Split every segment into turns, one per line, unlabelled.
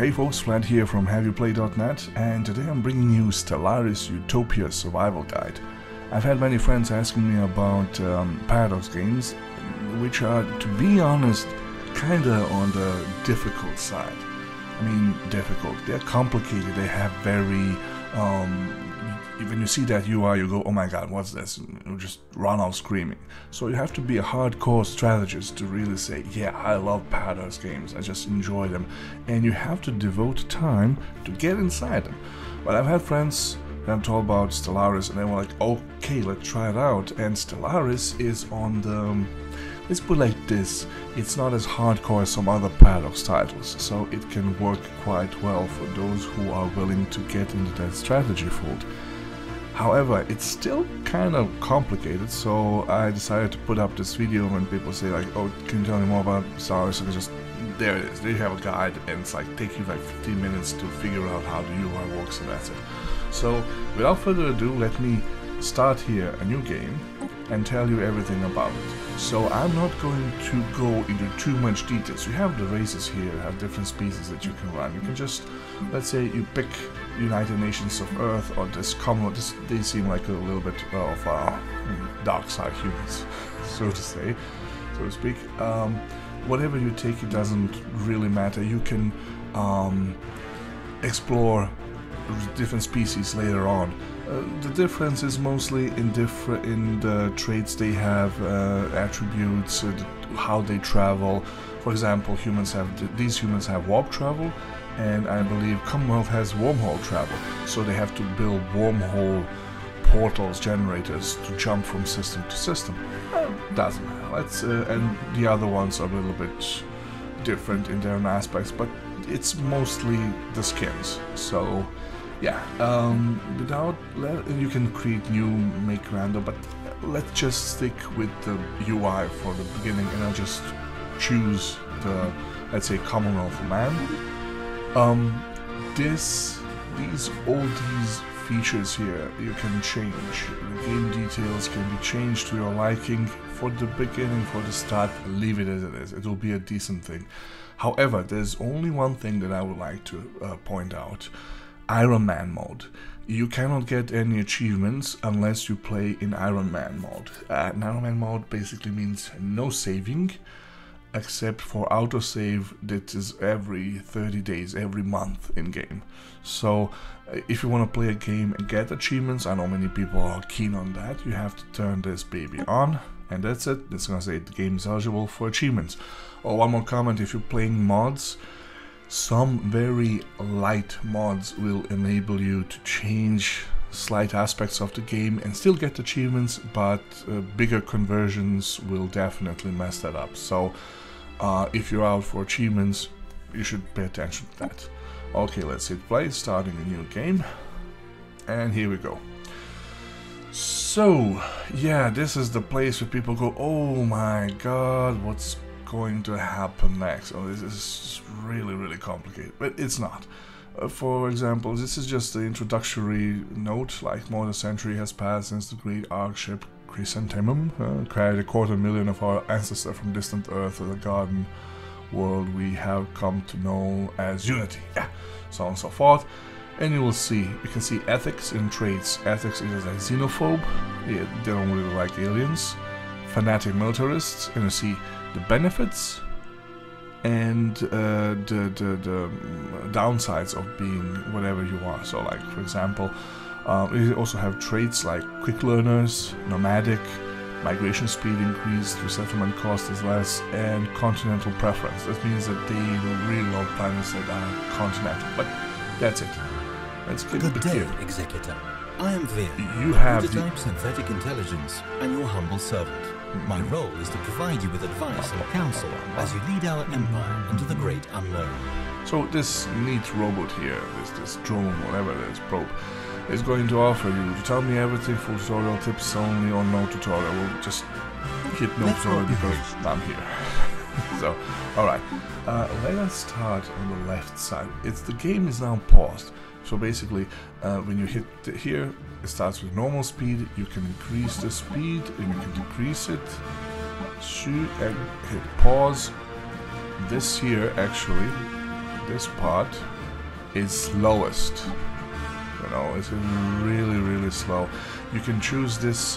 Hey folks, Vlad here from HaveYouPlayed.net, and today I'm bringing you Stellaris Utopia Survival Guide. I've had many friends asking me about Paradox games, which are, to be honest, kinda on the difficult side. I mean, difficult. They're complicated, they have very, when you see that UI, you go, oh my god, what's this? You just run off screaming. So you have to be a hardcore strategist to really say, yeah, I love Paradox games, I just enjoy them. And you have to devote time to get inside them. But I've had friends that I'm told about Stellaris, and they were like, okay, let's try it out. And Stellaris is on the... let's put it like this, it's not as hardcore as some other Paradox titles, so it can work quite well for those who are willing to get into that strategy fold. However, it's still kind of complicated, so I decided to put up this video when people say like, oh, can you tell me more about Stellaris? And just, there it is, there you have a guide, and it's like, take you like 15 minutes to figure out how the UI works, and that's it. So, without further ado, let me start here a new game and tell you everything about it. So I'm not going to go into too much details. You have the races here, have different species that you can run. You can just, let's say you pick United Nations of Earth or this Commonwealth. They seem like a little bit of dark side humans, so to say, so to speak. Whatever you take, it doesn't really matter. You can explore different species later on. The difference is mostly in the traits they have, attributes, how they travel. For example, these humans have warp travel, and I believe Commonwealth has wormhole travel. So they have to build wormhole portals, generators to jump from system to system. Doesn't matter. And the other ones are a little bit different in their own aspects, but it's mostly the skins. So. Yeah, you can create new, make random, but let's just stick with the UI for the beginning, and I'll just choose the, let's say, Commonwealth man. All these features here you can change. The game details can be changed to your liking. For the beginning, for the start, leave it as it is. It will be a decent thing. However, there's only one thing that I would like to point out. Iron Man mode. You cannot get any achievements unless you play in Iron Man mode. Iron Man mode basically means no saving, except for autosave that is every 30 days, every month in game. So if you want to play a game and get achievements, I know many people are keen on that, you have to turn this baby on, and that's it. It's gonna say the game is eligible for achievements. Oh, one more comment, if you're playing mods, some very light mods will enable you to change slight aspects of the game and still get achievements, but bigger conversions will definitely mess that up. So if you're out for achievements, you should pay attention to that. Okay, let's hit play, starting a new game, and here we go. So yeah, this is the place where people go, oh my god, what's going to happen next? Oh, this is really complicated, but it's not. For example, this is just the introductory note, like more than a century has passed since the great ark ship Chrysanthemum carried 250,000 of our ancestors from distant Earth to the garden world we have come to know as Unity. Yeah, so on and so forth. And you can see ethics in traits. Ethics is like xenophobe, they don't really like aliens, fanatic militarists, and you see the benefits and the downsides of being whatever you are. So like, for example, you also have traits like quick learners, nomadic, migration speed increased, resettlement cost is less, and continental preference. That means that they really love planets that are continental, but that's it. Let's get
Good day, Executor. I am Veer,
you have
prototype synthetic intelligence, and your humble servant. My role is to provide you with advice and counsel as you lead our empire into the great unknown.
So this neat robot here, this drone, whatever it is, probe, is going to offer you to tell me everything for tutorial tips only, or no tutorial. We'll just hit no tutorial because I'm here. So, alright, let us start on the left side. The game is now paused. So basically, when you hit here, it starts with normal speed. You can increase the speed and you can decrease it. Shoot and hit pause. This here actually this part is slowest. You know, it's really slow. You can choose this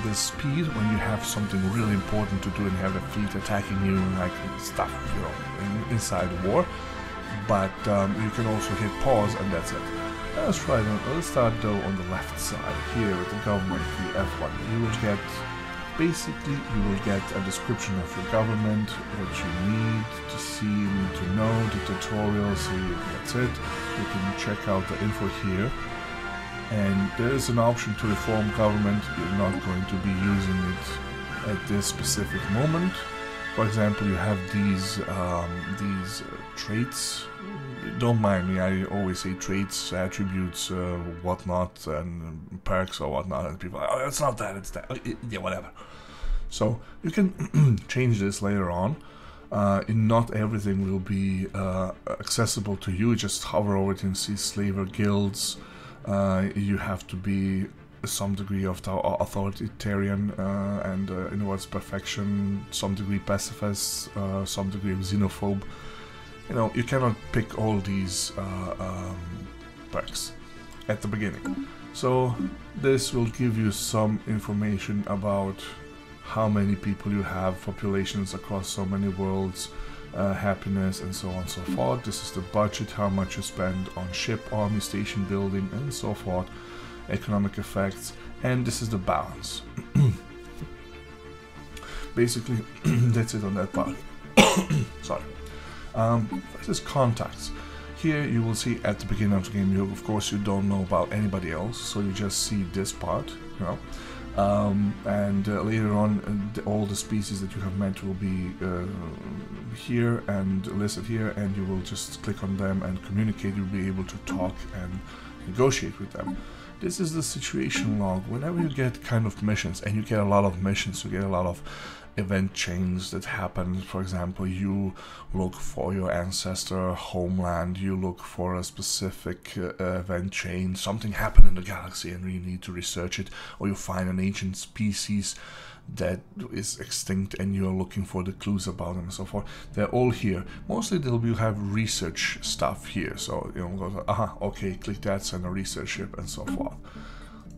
this speed when you have something really important to do and you have the fleet attacking you, like stuff, you know, inside the war. But you can also hit pause, and that's it. Let's try that. Let's start though on the left side here with the government key F1. You will get, basically, you will get a description of your government, what you need to see, need to know, the tutorial. See, that's it. You can check out the info here, and there is an option to reform government. You're not going to be using it at this specific moment. For example, you have these traits. Don't mind me, I always say traits, attributes, whatnot, and perks or whatnot, and people are like, oh, it's not that, it's that. Yeah, whatever. So you can change this later on. Not everything will be accessible to you. Just hover over it and see slaver guilds. You have to be some degree of the authoritarian and in words perfection, some degree pacifist, some degree of xenophobe. You know, you cannot pick all these perks at the beginning. So this will give you some information about how many people you have, populations across so many worlds, happiness, and so on and so forth. This is the budget, how much you spend on ship, army, station building, and so forth, economic effects, and this is the balance. Basically, that's it on that part. Sorry. This is contacts. Here you will see at the beginning of the game, you of course you don't know about anybody else, so you just see this part, you know. And later on, all the species that you have met will be here and listed here, and you will just click on them and communicate. You'll be able to talk and negotiate with them. This is the situation log. Whenever you get kind of missions, and you get a lot of missions, you get a lot of event chains that happen. For example, you look for your ancestor homeland, you look for a specific event chain, something happened in the galaxy and you need to research it, or you find an ancient species that is extinct and you're looking for the clues about them and so forth. They're all here. Mostly they'll have research stuff here, so you know, go, aha, okay, click that, send a research ship, and so forth.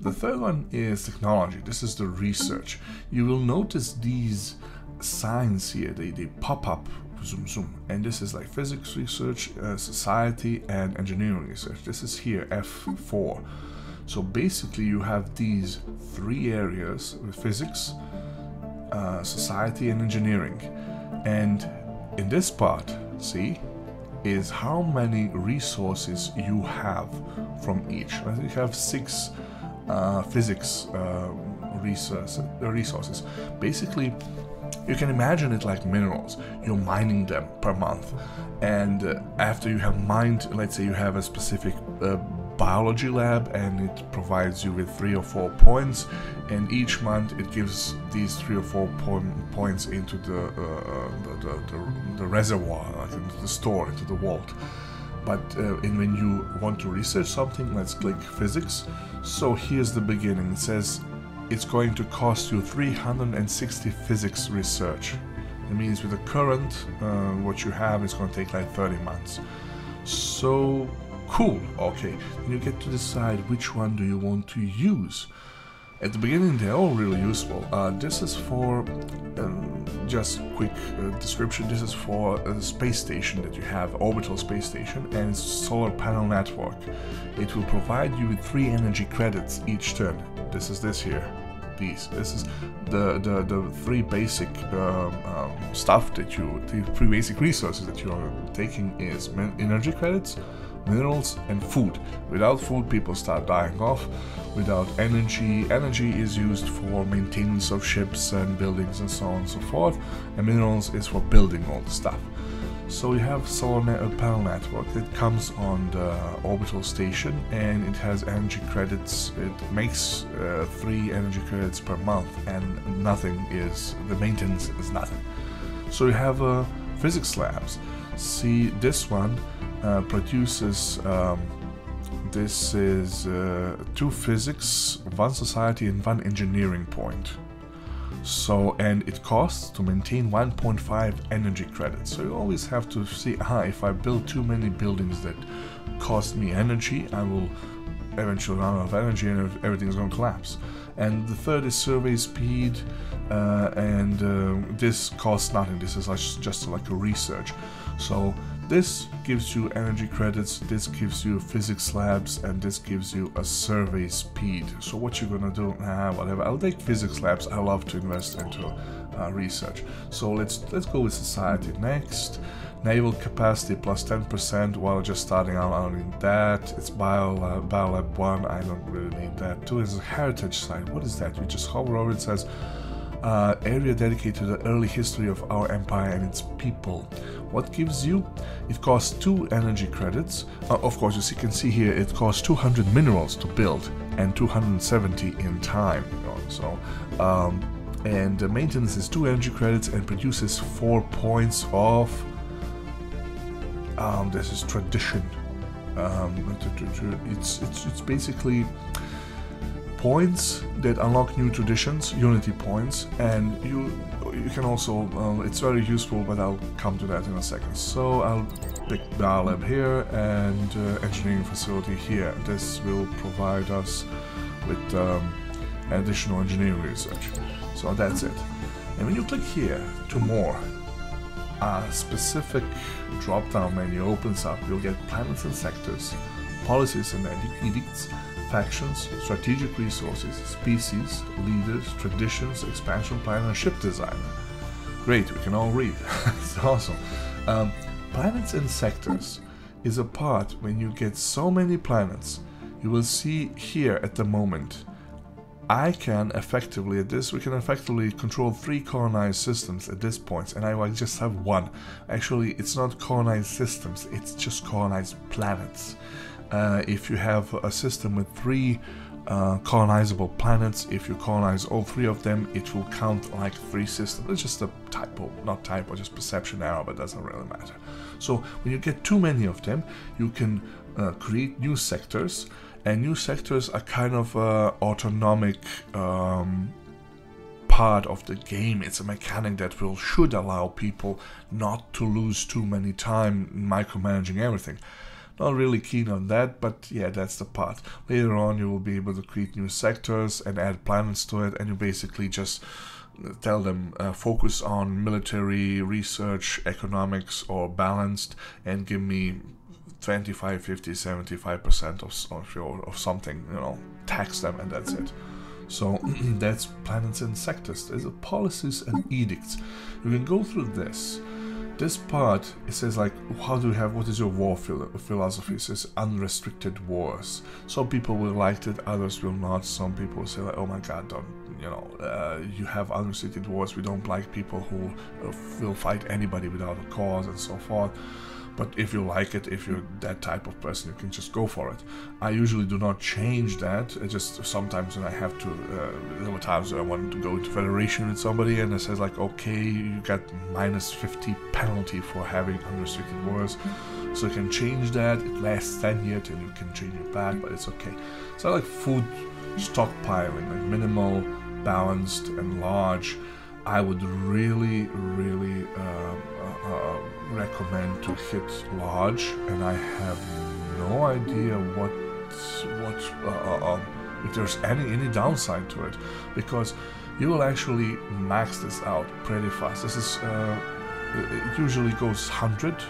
The third one is technology. This is the research. You will notice these signs here, they pop up, zoom zoom, and this is like physics research, society, and engineering research. This is here F4. So basically you have these three areas with physics, society, and engineering. And in this part, see, is how many resources you have from each. I think you have 6 physics resources. Basically, you can imagine it like minerals. You're mining them per month, and after you have mined, let's say you have a specific biology lab, and it provides you with 3 or 4 points, and each month it gives these 3 or 4 points into the reservoir, like into the store, into the vault. But when you want to research something, let's click physics. So here's the beginning. It says it's going to cost you 360 physics research. It means with the current what you have, it's going to take like 30 months. So cool. Okay, then you get to decide which one do you want to use. At the beginning, they're all really useful. This is for, just quick description, this is for a space station that you have, orbital space station, and solar panel network. It will provide you with 3 energy credits each turn. This is this here. This is the 3 basic stuff that the 3 basic resources that you are taking is energy credits, minerals, and food. Without food, people start dying off. Without energy is used for maintenance of ships and buildings and so on and so forth, and minerals is for building all the stuff. So we have solar panel network that comes on the orbital station, and it has energy credits. It makes 3 energy credits per month, and the maintenance is nothing. So we have physics labs. See, this one produces, this is 2 physics, 1 society, and 1 engineering point. So, and it costs to maintain 1.5 energy credits. So you always have to see, if I build too many buildings that cost me energy, I will eventually run out of energy and everything's going to collapse. And the third is survey speed, and this costs nothing. This is just like a research. So this gives you energy credits, this gives you physics labs, and this gives you a survey speed. So what you're gonna do, whatever, I'll take physics labs. I love to invest into research. So let's go with society next. Naval capacity plus 10% while just starting out. I don't need that. It's Biolab 1, I don't really need that. 2 is a heritage site. What is that? You just hover over it, says area dedicated to the early history of our empire and its people. What gives you? It costs 2 energy credits. Of course, as you can see here, it costs 200 minerals to build and 270 in time. So, and the maintenance is 2 energy credits and produces 4 points of. This is tradition. It's basically points that unlock new traditions, unity points, and you can also, it's very useful, but I'll come to that in a second. So I'll pick Biolab here and engineering facility here. This will provide us with additional engineering research. So that's it. And when you click here to more, a specific drop-down menu opens up. You'll get planets and sectors, policies and edicts, factions, strategic resources, species, leaders, traditions, expansion plan, and ship designer. Great, we can all read. It's awesome. Planets and sectors is a part when you get so many planets. You will see here at the moment, I can effectively, we can effectively control 3 colonized systems at this point, and I just have 1. Actually, it's not colonized systems, it's just colonized planets. If you have a system with 3 colonizable planets, if you colonize all 3 of them, it will count like 3 systems. It's just a typo, not typo, just perception error, but it doesn't really matter. So when you get too many of them, you can create new sectors, and new sectors are kind of autonomic part of the game. It's a mechanic that should allow people not to lose too many time micromanaging everything. Not really keen on that, but yeah, that's the part. Later on you will be able to create new sectors and add planets to it, and you basically just tell them focus on military, research, economics, or balanced, and give me 25, 50, 75% of something, tax them, and that's it. So that's planets and sectors. There's a policies and edicts. You can go through this. This part, it says like, what is your war philosophy? It says unrestricted wars. Some people will like it, others will not. Some people will say like, oh my god, don't, you have unrestricted wars. We don't like people who will fight anybody without a cause and so forth. But if you like it, if you're that type of person, you can just go for it. I usually do not change that. I just sometimes when I have to, there were times I wanted to go into federation with somebody, and it says like, okay, you got -50 penalty for having unrestricted wars. So you can change that. It lasts 10 years, and you can change it back, but it's okay. So I like food stockpiling, like minimal, balanced, and large. I would really recommend to hit large, and I have no idea if there's any downside to it, because you will actually max this out pretty fast. This is it usually goes 100,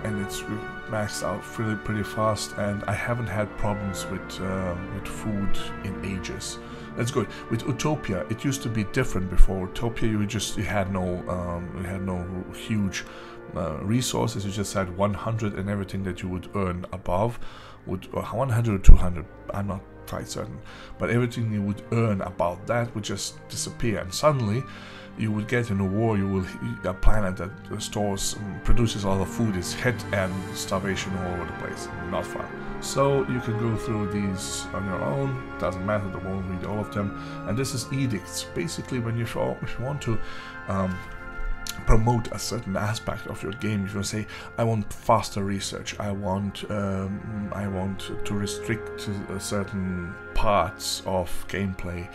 and it's maxed out pretty fast, and I haven't had problems with food in ages. That's good. With Utopia, it used to be different before. Utopia, you had no huge resources. You just had 100, and everything that you would earn above would 100 or 200. I'm not quite certain, but everything you would earn about that would just disappear, and suddenly you would get in a war. A planet that produces all the food is hit, and starvation all over the place. Not fun. So you can go through these on your own. Doesn't matter. I won't read all of them. And this is edicts. Basically, when if you want to promote a certain aspect of your game, if you say, I want faster research, I want to restrict certain parts of gameplay.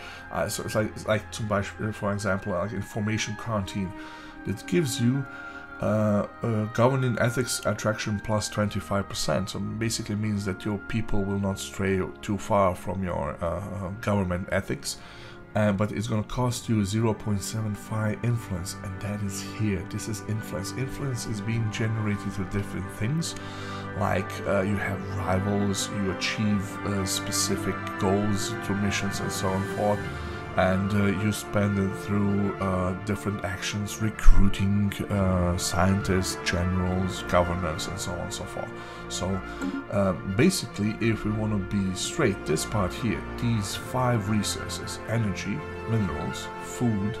So it's like zum Beispiel, for example, like information quarantine. It gives you governing ethics attraction plus 25%. So basically means that your people will not stray too far from your government ethics. But it's going to cost you 0.75 influence, and that is here. This is influence. Influence is being generated through different things, like you have rivals, you achieve specific goals through missions and so on and forth, and you spend it through different actions, recruiting scientists, generals, governors, and so on and so forth. So basically, if we want to be straight, this part here, these 5 resources: energy, minerals, food,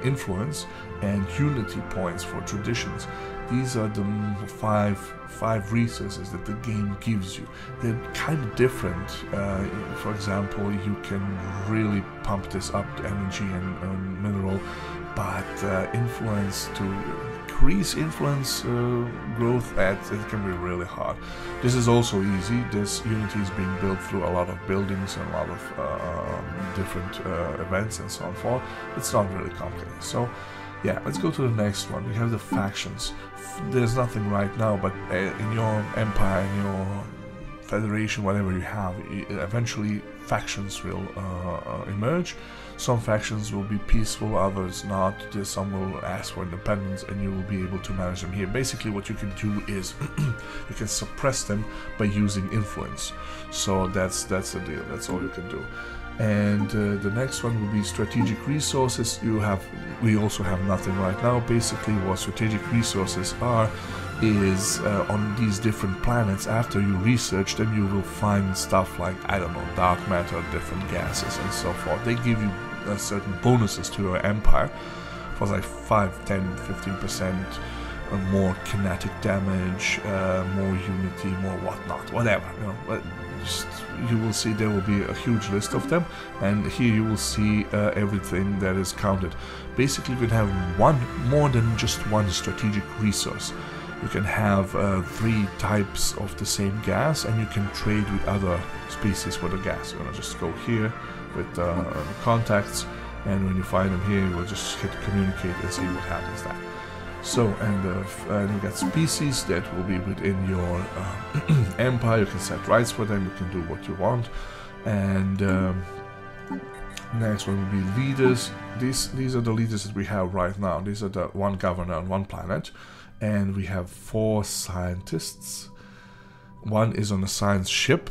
influence, and unity points for traditions. These are the five resources that the game gives you. They're kind of different. For example, you can really pump this up to energy and mineral, but influence, to increase influence growth, it can be really hard. This is also easy. This unity is being built through a lot of buildings and a lot of different events and so on and forth. It's not really complicated. So yeah, let's go to the next one. We have the factions. There's nothing right now, but in your empire, in your federation, whatever you have, eventually factions will emerge. Some factions will be peaceful, others not. Some will ask for independence, and you will be able to manage them here. Basically, what you can do is you can suppress them by using influence. So that's the deal. That's all you can do. And the next one will be strategic resources. We also have nothing right now. Basically, what strategic resources are is on these different planets, after you research them, you will find stuff like, I don't know, dark matter, different gases, and so forth. They give you certain bonuses to your empire for like 5, 10, 15% more kinetic damage, more unity, more whatnot, whatever, you know. But you will see there will be a huge list of them, and here you will see everything that is counted. Basically, you can have more than just one strategic resource. You can have 3 types of the same gas, and you can trade with other species for the gas. You're gonna just go here with contacts, and when you find them here, you will just hit communicate and see what happens there. So, and you got species that will be within your empire. You can set rights for them, you can do what you want. And next one will be leaders. These are the leaders that we have right now. These are the 1 governor on 1 planet. And we have 4 scientists. 1 is on a science ship,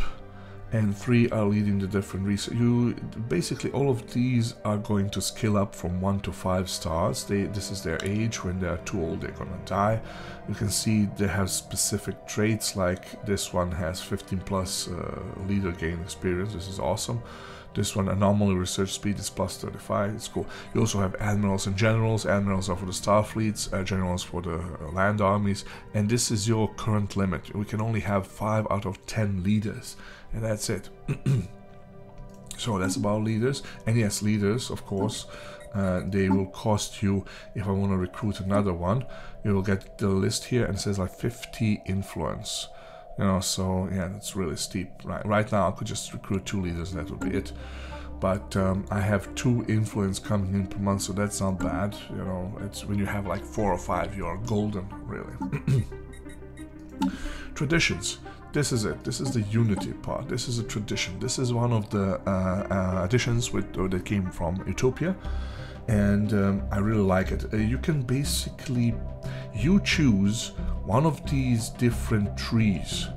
and 3 are leading the different research. Basically, all of these are going to scale up from 1 to 5 stars. This is their age. When they're too old, they're gonna die. You can see they have specific traits, like this one has 15+ leader gain experience. This is awesome. This one, anomaly research speed, is plus 35. It's cool. You also have admirals and generals. Admirals are for the star fleets, generals for the land armies. And this is your current limit. We can only have 5 out of 10 leaders, and that's it. So that's about leaders. And yes, leaders, of course, they will cost you. If I want to recruit another one, you will get the list here, and it says like 50 influence. You know, so yeah, that's really steep. Right now I could just recruit 2 leaders and that would be it. But I have 2 influence coming in per month, so that's not bad. You know, it's when you have like 4 or 5, you're golden, really. Traditions. This is it. This is the unity part. This is a tradition. This is one of the additions that came from Utopia, and I really like it. You can basically choose one of these different trees.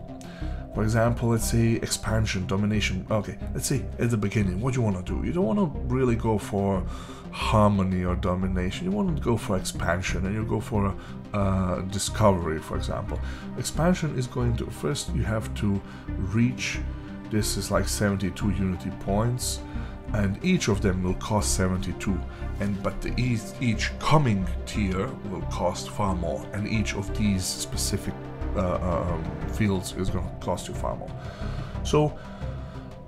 For example, let's say expansion, domination. Okay, let's say at the beginning, what you want to do? You don't want to really go for harmony or domination. You want to go for expansion, and you go for discovery, for example. Expansion is going to, first you have to reach, this is like 72 unity points, and each of them will cost 72, but each coming tier will cost far more, and each of these specific fields is going to cost you far more. So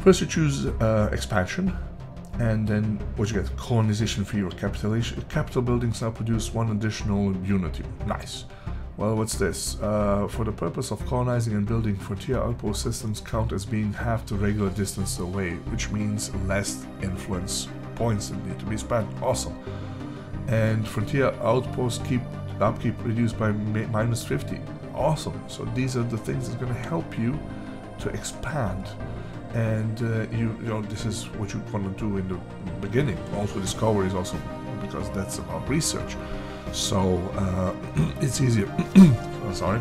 first you choose expansion, and then what you get, colonization fee or capitalization. Capital buildings now produce 1 additional unity. Nice. Well, what's this? For the purpose of colonizing and building, frontier outpost systems count as being half the regular distance away, which means less influence points that need to be spent. Awesome. And frontier outposts keep upkeep reduced by -50. Awesome. So these are the things that's going to help you to expand. And you know, this is what you want to do in the beginning. Also, discovery is also because that's about research. So it's easier. Sorry.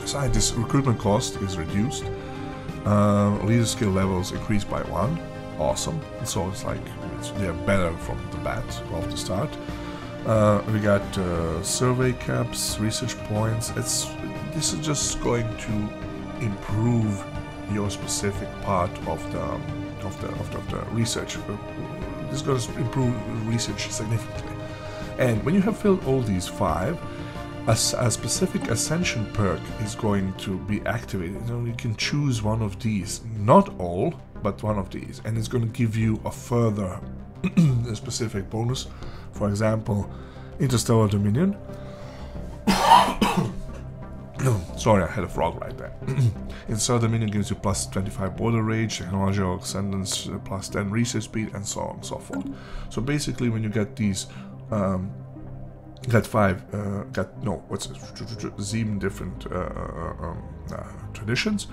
Scientist recruitment cost is reduced. Leader skill levels increased by 1. Awesome. So it's like they're better from the bat off the start. We got survey caps, research points. This is just going to improve your specific part of the research. This is going to improve research significantly. And when you have filled all these 5, a specific ascension perk is going to be activated. You can choose one of these, not all, but one of these, and it's going to give you a further a specific bonus. For example, Interstellar Dominion. Sorry, I had a frog right there. Interstellar Dominion gives you plus 25 border rage, technological ascendance, plus 10 research speed, and so on and so forth. So basically, when you get these, seven different traditions.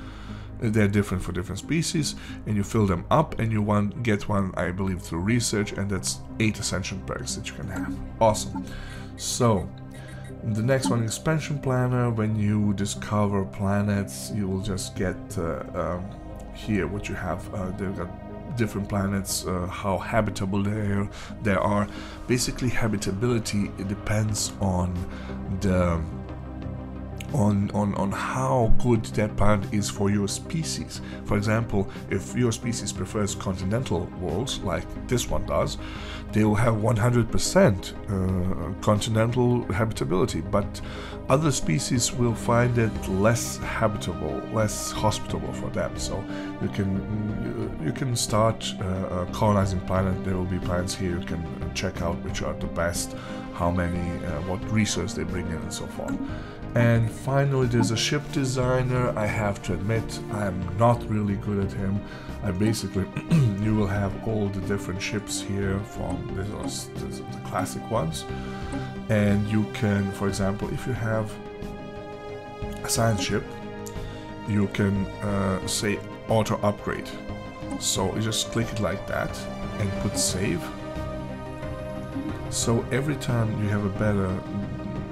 They're different for different species, and you fill them up, and you get one, I believe, through research, and that's 8 ascension perks that you can have. Awesome. So the next one, expansion planner. When you discover planets, you will just get here what you have. They've got different planets, how habitable they are. Basically, habitability, it depends on the on how good that planet is for your species. For example, if your species prefers continental worlds, like this one does, they will have 100% continental habitability, but other species will find it less habitable, less hospitable for them. So you can start colonizing planet. There will be planets here. You can check out which are the best, how many, what resource they bring in, and so forth. And finally, there's a ship designer. I have to admit, I'm not really good at him. I basically, you will have all the different ships here from the classic ones. And you can, for example, if you have a science ship, you can say auto upgrade. So you just click it like that and put save. So every time you have a better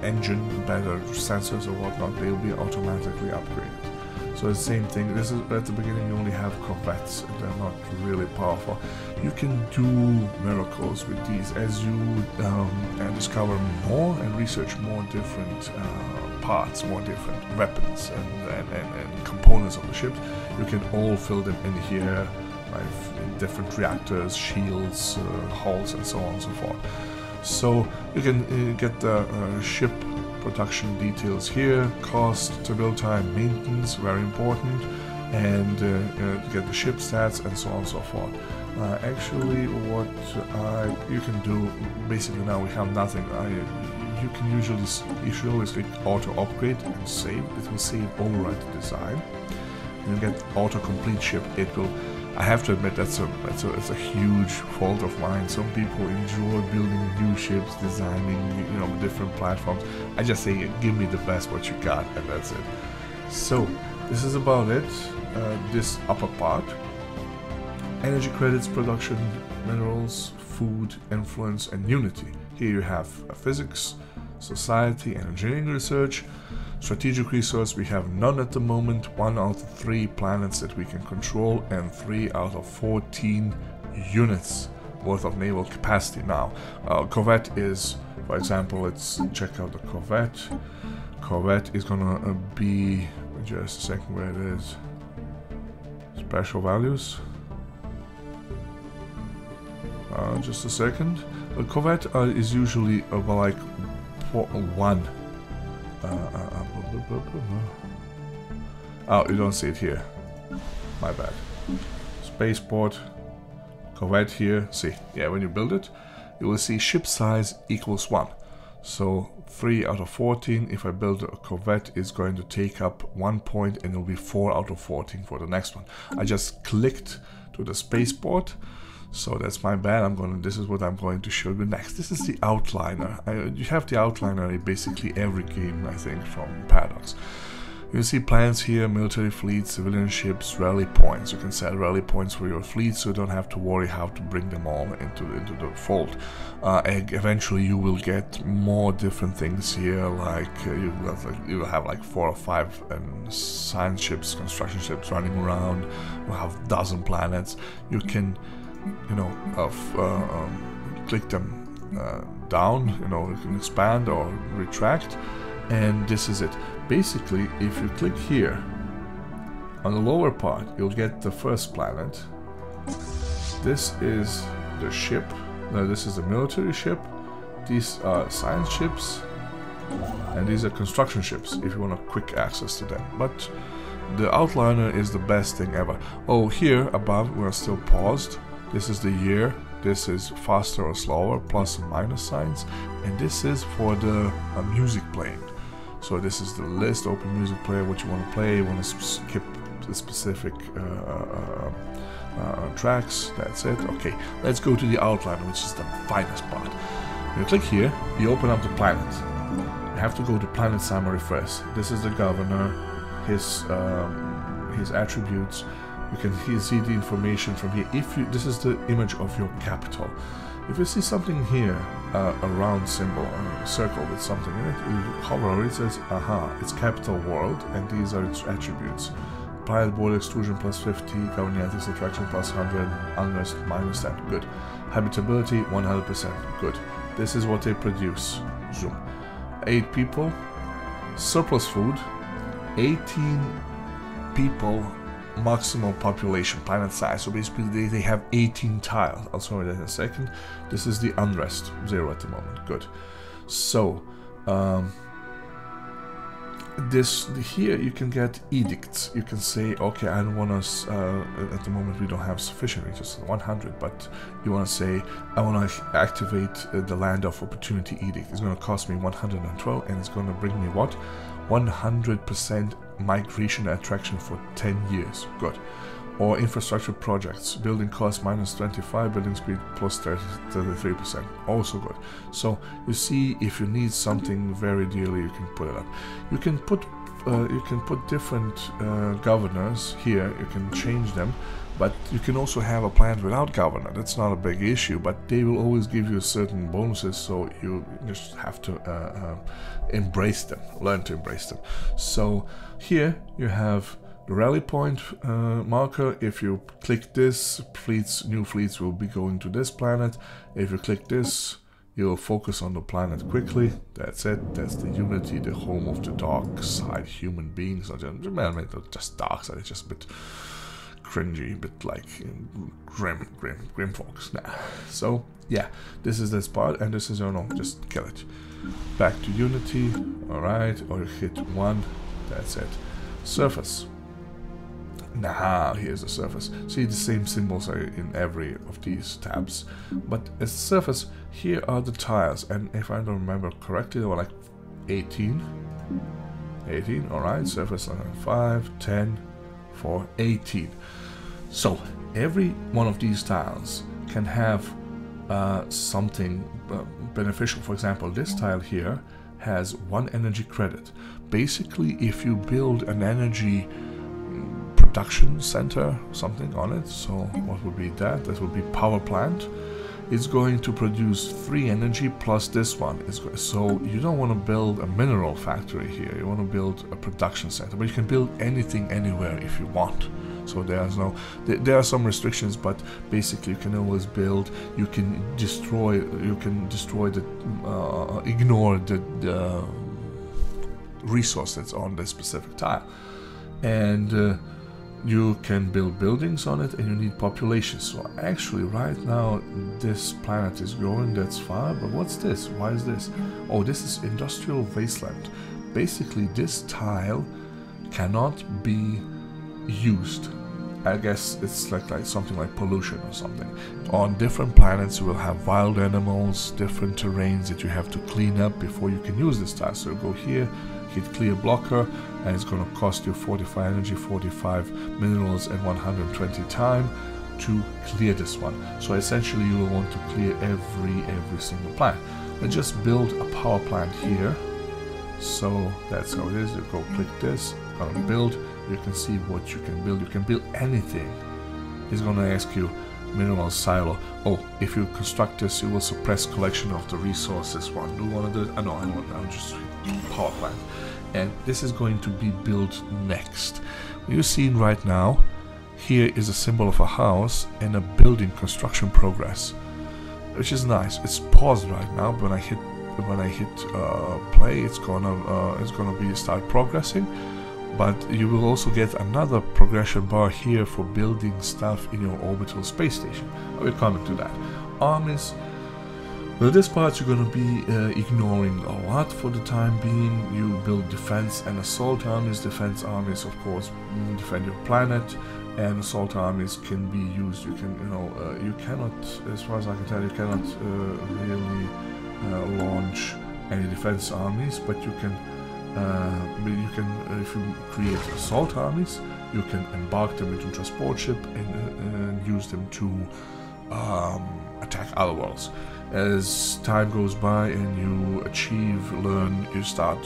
engine, better sensors or whatnot, they'll be automatically upgraded. So the same thing. This is at the beginning you only have corvettes, and they're not really powerful. You can do miracles with these as you discover more and research more different parts, more different weapons and components of the ship. You can all fill them in here, like different reactors, shields, hulls, and so on and so forth. So you can get the ship production details here, cost, to build time, maintenance, very important, and get the ship stats and so on and so forth. Actually, what you can do, basically now we have nothing. You should always click auto upgrade and save. It will save override the design. You get auto complete ship. It will. I have to admit that's a huge fault of mine. Some people enjoy building new ships, designing different platforms. I just say give me the best what you got, and that's it. So this is about it. This upper part: energy credits, production, minerals, food, influence, and unity. Here you have physics, society, and engineering research. Strategic resource, we have none at the moment. 1 out of 3 planets that we can control, and 3 out of 14 units worth of naval capacity. Now, corvette is, for example, let's check out the corvette. Corvette is gonna be, just a second, where it is. Special values. Just a second. A corvette is usually like 1. Oh, you don't see it here. My bad. Spaceport, corvette here. See, yeah, when you build it, you will see ship size equals 1. So 3 out of 14. If I build a Corvette, it's going to take up 1 point, and it'll be 4 out of 14 for the next one. I just clicked to the spaceport, so that's my bad. This is what I'm going to show you next. This is the outliner. You have the outliner in basically every game, I think, from Paradox. You see plans here: military fleets, civilian ships, rally points. You can set rally points for your fleet, so you don't have to worry how to bring them all into the fold. Eventually you will get more different things here, like you will have like 4 or 5 science ships, construction ships running around. You'll have a dozen planets. You can, you know, click them down, you know, you can expand or retract, and this is it. Basically, if you click here on the lower part, you'll get the first planet. This is the ship. No, this is the military ship. These are science ships, and these are construction ships if you want a quick access to them. But the outliner is the best thing ever. Oh, here above we're still paused. This is the year. This is faster or slower, plus and minus signs, and this is for the music playing. So this is the list, open music player, what you want to play. You want to skip the specific tracks. That's it. Okay, let's go to the outliner, which is the finest part. When you click here, you open up the planet. You have to go to planet summary first. This is the governor, his attributes. You can see the information from here. This is the image of your capital. If you see something here, a round symbol, a circle with something in it, you hover over it, says, aha, it's capital world, and these are its attributes. Planet border exclusion plus 50, governing ethics attraction plus 100, unrest minus 10, good. Habitability 100%, good. This is what they produce. Zoom. 8 people, surplus food, 18 people, maximal population, planet size. So basically they have 18 tiles. I'll show you that in a second. This is the unrest, 0 at the moment, good. So here you can get edicts. You can say, okay, I don't want us at the moment we don't have sufficient resources, 100, but you want to say, I want to activate the land of opportunity edict. It's going to cost me 112, and it's going to bring me what? 100% migration attraction for 10 years. Good. Or infrastructure projects, building cost minus 25, building speed plus 33%. Also good. So you see, if you need something very dearly, you can put it up. You can put different governors here. You can change them, but you can also have a planet without governor. That's not a big issue, but they will always give you certain bonuses, so you just have to embrace them, learn to embrace them. So here you have the rally point marker. If you click this, new fleets will be going to this planet. If you click this, you'll focus on the planet quickly. That's it. That's the Unity, the home of the dark side human beings. Not just dark side, it's just a bit cringy, a bit like grim folks. Nah. So yeah, this is this part, and this is just kill it. Back to Unity. Alright, or you hit 1. That's it. Surface. Now here's the surface. See, the same symbols are in every of these tabs, but as surface, here are the tiles, and if I don't remember correctly, there were like 18. Alright, surface 5, 10, 4, 18. So every one of these tiles can have something beneficial. For example, this tile here has 1 energy credit. Basically, if you build an energy production center, something on it, so what would be that? That would be power plant. It's going to produce 3 energy plus this one. So you don't want to build a mineral factory here. You want to build a production center, but you can build anything anywhere if you want. So there are some restrictions, but basically you can always build. You can destroy ignore the resource that's on this specific tile, and you can build buildings on it, and you need population. So actually right now this planet is growing, that's fine, but what's this? Why is this? Oh, this is industrial wasteland. Basically this tile cannot be used I guess it's like something like pollution or something. On different planets you will have wild animals, different terrains that you have to clean up before you can use this task. So you go here, hit clear blocker, and it's going to cost you 45 energy, 45 minerals, and 120 time to clear this one. So essentially you will want to clear every single planet. And just build a power plant here. So that's how it is. You go click this, gonna build. You can see what you can build. You can build anything. It's gonna ask you mineral silo. Oh, if you construct this, you will suppress collection of the resources one. Do you want to do it? No, I don't want. I'll just power plant. And this is going to be built next. You're seeing right now, here is a symbol of a house and a building construction progress, which is nice. It's paused right now, but when I hit play, it's gonna be start progressing. But you will also get another progression bar here for building stuff in your orbital space station. We're coming to that. Armies. Well, this part you're going to be ignoring a lot for the time being. You build defense and assault armies. Defense armies, of course, defend your planet, and assault armies can be used. You can, you cannot, as far as I can tell, you cannot really launch any defense armies, but you can. If you create assault armies, you can embark them into transport ship and use them to attack other worlds. As time goes by and you learn, you start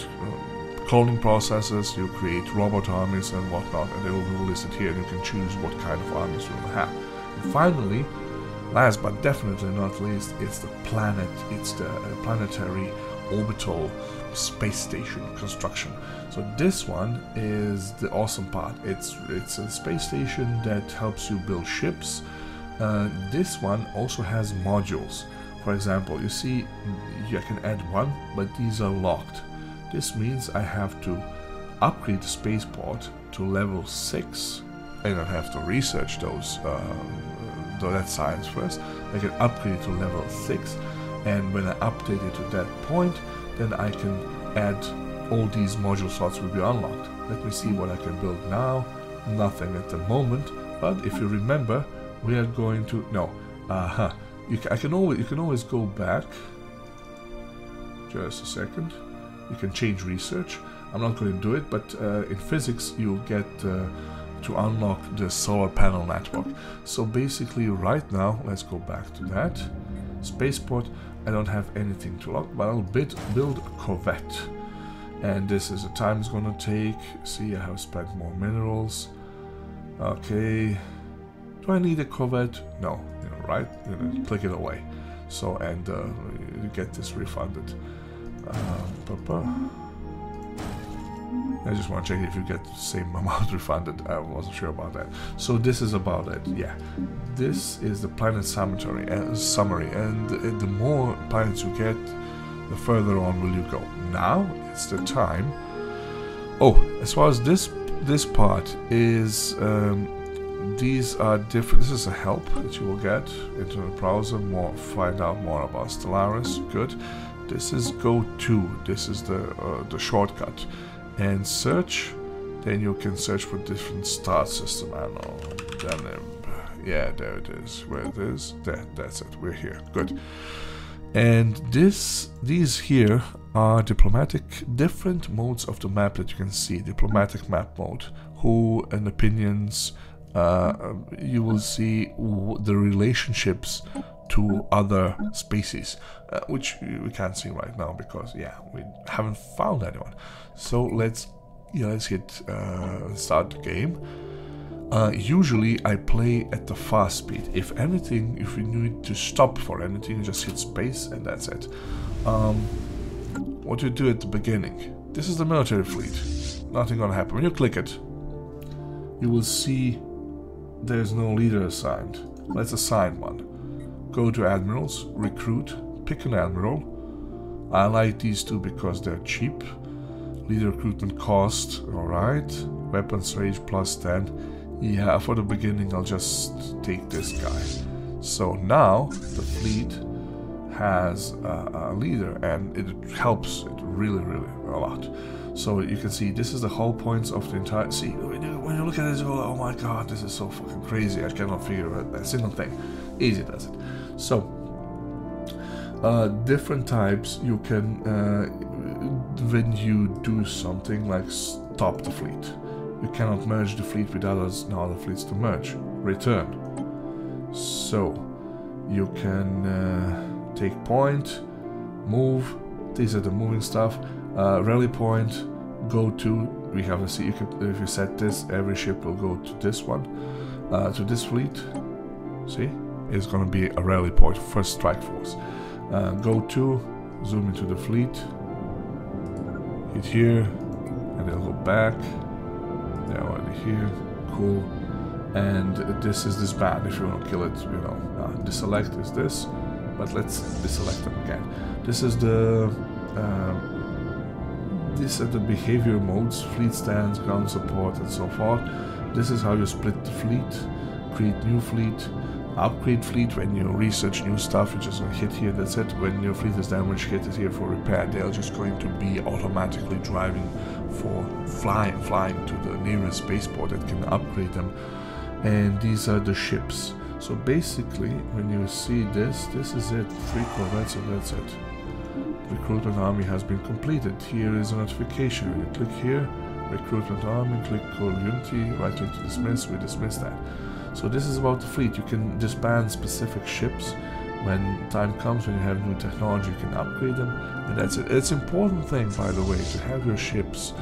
cloning processes, you create robot armies and whatnot, and they will be listed here, and you can choose what kind of armies you want to have. And finally, last but definitely not least, it's the planet. It's the planetary orbital space station construction. So this one is the awesome part. It's a space station that helps you build ships. This one also has modules. For example, you see I can add one, but these are locked. This means I have to upgrade the spaceport to level 6, and I have to research that science first. I can upgrade to level 6, and when I update it to that point, then I can add all these module slots will be unlocked. Let me see what I can build now. Nothing at the moment, but if you remember, we are going to you can always go back. Just a second. You can change research. I'm not going to do it, but in physics you'll get to unlock the solar panel network. So basically right now, let's go back to that. Spaceport, I don't have anything to lock, but I'll build a corvette. And this is the time it's gonna take. See, I have spent more minerals. Okay. Do I need a corvette? No, right? Click it away. So, and you get this refunded. I just want to check if you get the same amount refunded. I wasn't sure about that. So this is about it. Yeah, this is the planet summary, and the more planets you get, the further on will you go. Now it's the time. Oh, as far as this part is, these are different. This is a help that you will get into the browser. Find out more about Stellaris. Good. This is go to. This is the shortcut. And search, then you can search for different star system. I don't know. Yeah, there it is. Where it is? That's it. We're here. Good. And these here are different modes of the map that you can see. Diplomatic map mode. Who and opinions. You will see the relationships to other species, which we can't see right now because we haven't found anyone. So let's hit start the game. Usually I play at the fast speed. If you need to stop for anything, you just hit space and that's it. What you do at the beginning, this is the military fleet. Nothing gonna happen. When you click it, you will see there's no leader assigned. Let's assign one. Go to admirals, recruit, pick an admiral. I like these two because they're cheap. Leader recruitment cost, alright. Weapons range plus 10. Yeah, for the beginning I'll just take this guy. So now the fleet has a leader, and it helps it really a lot. So you can see this is the hull points of the entire. See, when when you look at it, you go, oh my god, this is so fucking crazy. I cannot figure out a single thing. Easy does it. So, different types you can, when you do something like stop the fleet. You cannot merge the fleet with others, no other fleets to merge. Return. So, you can take point, move. These are the moving stuff. Rally point, go to. We have to see if you set this, every ship will go to this one, to this fleet. See, it's going to be a rally point, first strike force. Go to, zoom into the fleet, hit here, and they'll go back. They're already here, cool. And this is disband. If you want to kill it, you know, deselect is this, but let's deselect them again. This is the these are the behavior modes: fleet stands, ground support, and so forth. This is how you split the fleet, create new fleet, upgrade fleet. When you research new stuff, you just hit here, that's it. When your fleet is damaged, hit it here for repair. They're just going to be automatically driving for flying to the nearest spaceport that can upgrade them. And these are the ships. So basically, when you see this is it. 3 corvettes, and that's it. Recruitment army has been completed. Here is a notification. You click here, recruitment army, click Call Unity, right click to dismiss, we dismiss that. So this is about the fleet. You can disband specific ships. When time comes, when you have new technology, you can upgrade them, and that's it. It's an important thing, by the way, to have your ships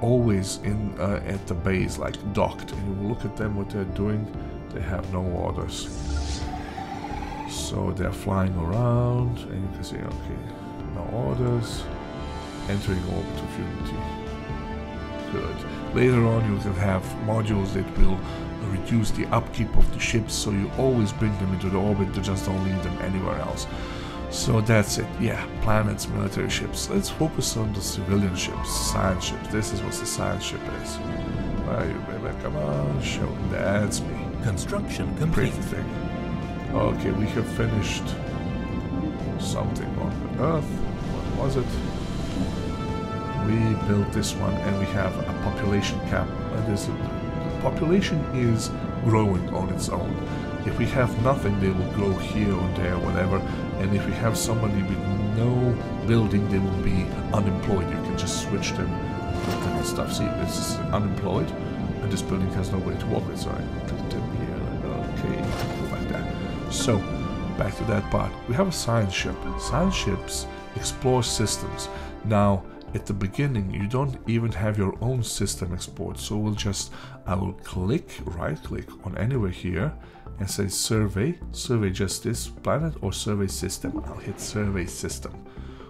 always in at the base, like docked, and you look at them, what they're doing. They have no orders. So they're flying around, and you can see, okay, no orders, entering orbit of Unity. Good. Later on, you can have modules that will reduce the upkeep of the ships, so you always bring them into the orbit, you just don't leave them anywhere else. So that's it. Yeah, planets, military ships. Let's focus on the civilian ships, science ships. This is what the science ship is. Where are you, baby? Come on, show me. That's me.
Construction complete.
Pretty thing. Okay, we have finished something on the Earth. What was it? We built this one, and we have a population cap. The population is growing on its own. If we have nothing, they will grow here or there, whatever. And if we have somebody with no building, they will be unemployed. You can just switch them and stuff. See, this is unemployed, and this building has no way to walk with. So I click them here. Okay, like that. So, back to that part. We have a science ship. Science ships explore systems. Now, at the beginning, you don't even have your own system export. So I will right click on anywhere here and say survey just this planet, or survey system. I'll hit survey system.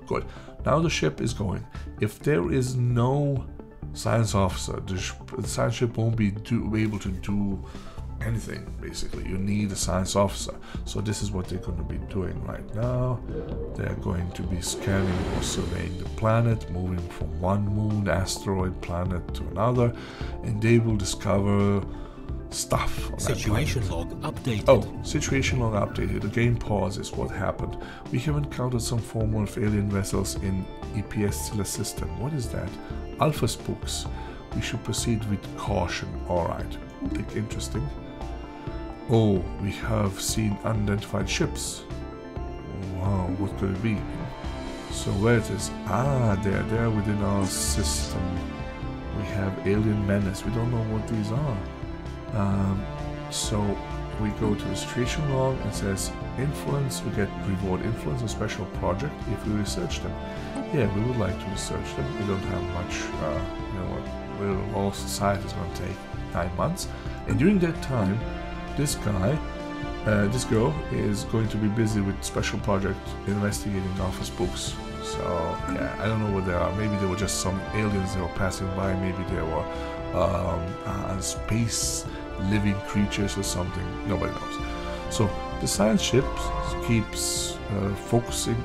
Good. Now the ship is going. If there is no science officer, the science ship won't be able to do anything. Basically, you need a science officer. So this is what they're going to be doing right now. They're going to be scanning or surveying the planet, moving from one moon, asteroid, planet to another, and they will discover stuff.
Situation log updated.
Oh, situation log updated. The game pauses. What happened? We have encountered some form of alien vessels in EPS Scylla system. What is that? Alpha spooks. We should proceed with caution. Alright. Click interesting. Oh, we have seen unidentified ships. Wow, what could it be? So where it is? Ah, they're within our system. We have alien menace. We don't know what these are. So we go to the situation log and says influence. We get reward influence, a special project if we research them. Yeah, we would like to research them. We don't have much. You know what? All society is going to take 9 months, and during that time, this girl is going to be busy with special project investigating alpha spooks. So yeah, I don't know what they are. Maybe they were just some aliens that were passing by. Maybe they were space living creatures or something. Nobody knows. So the science ship keeps focusing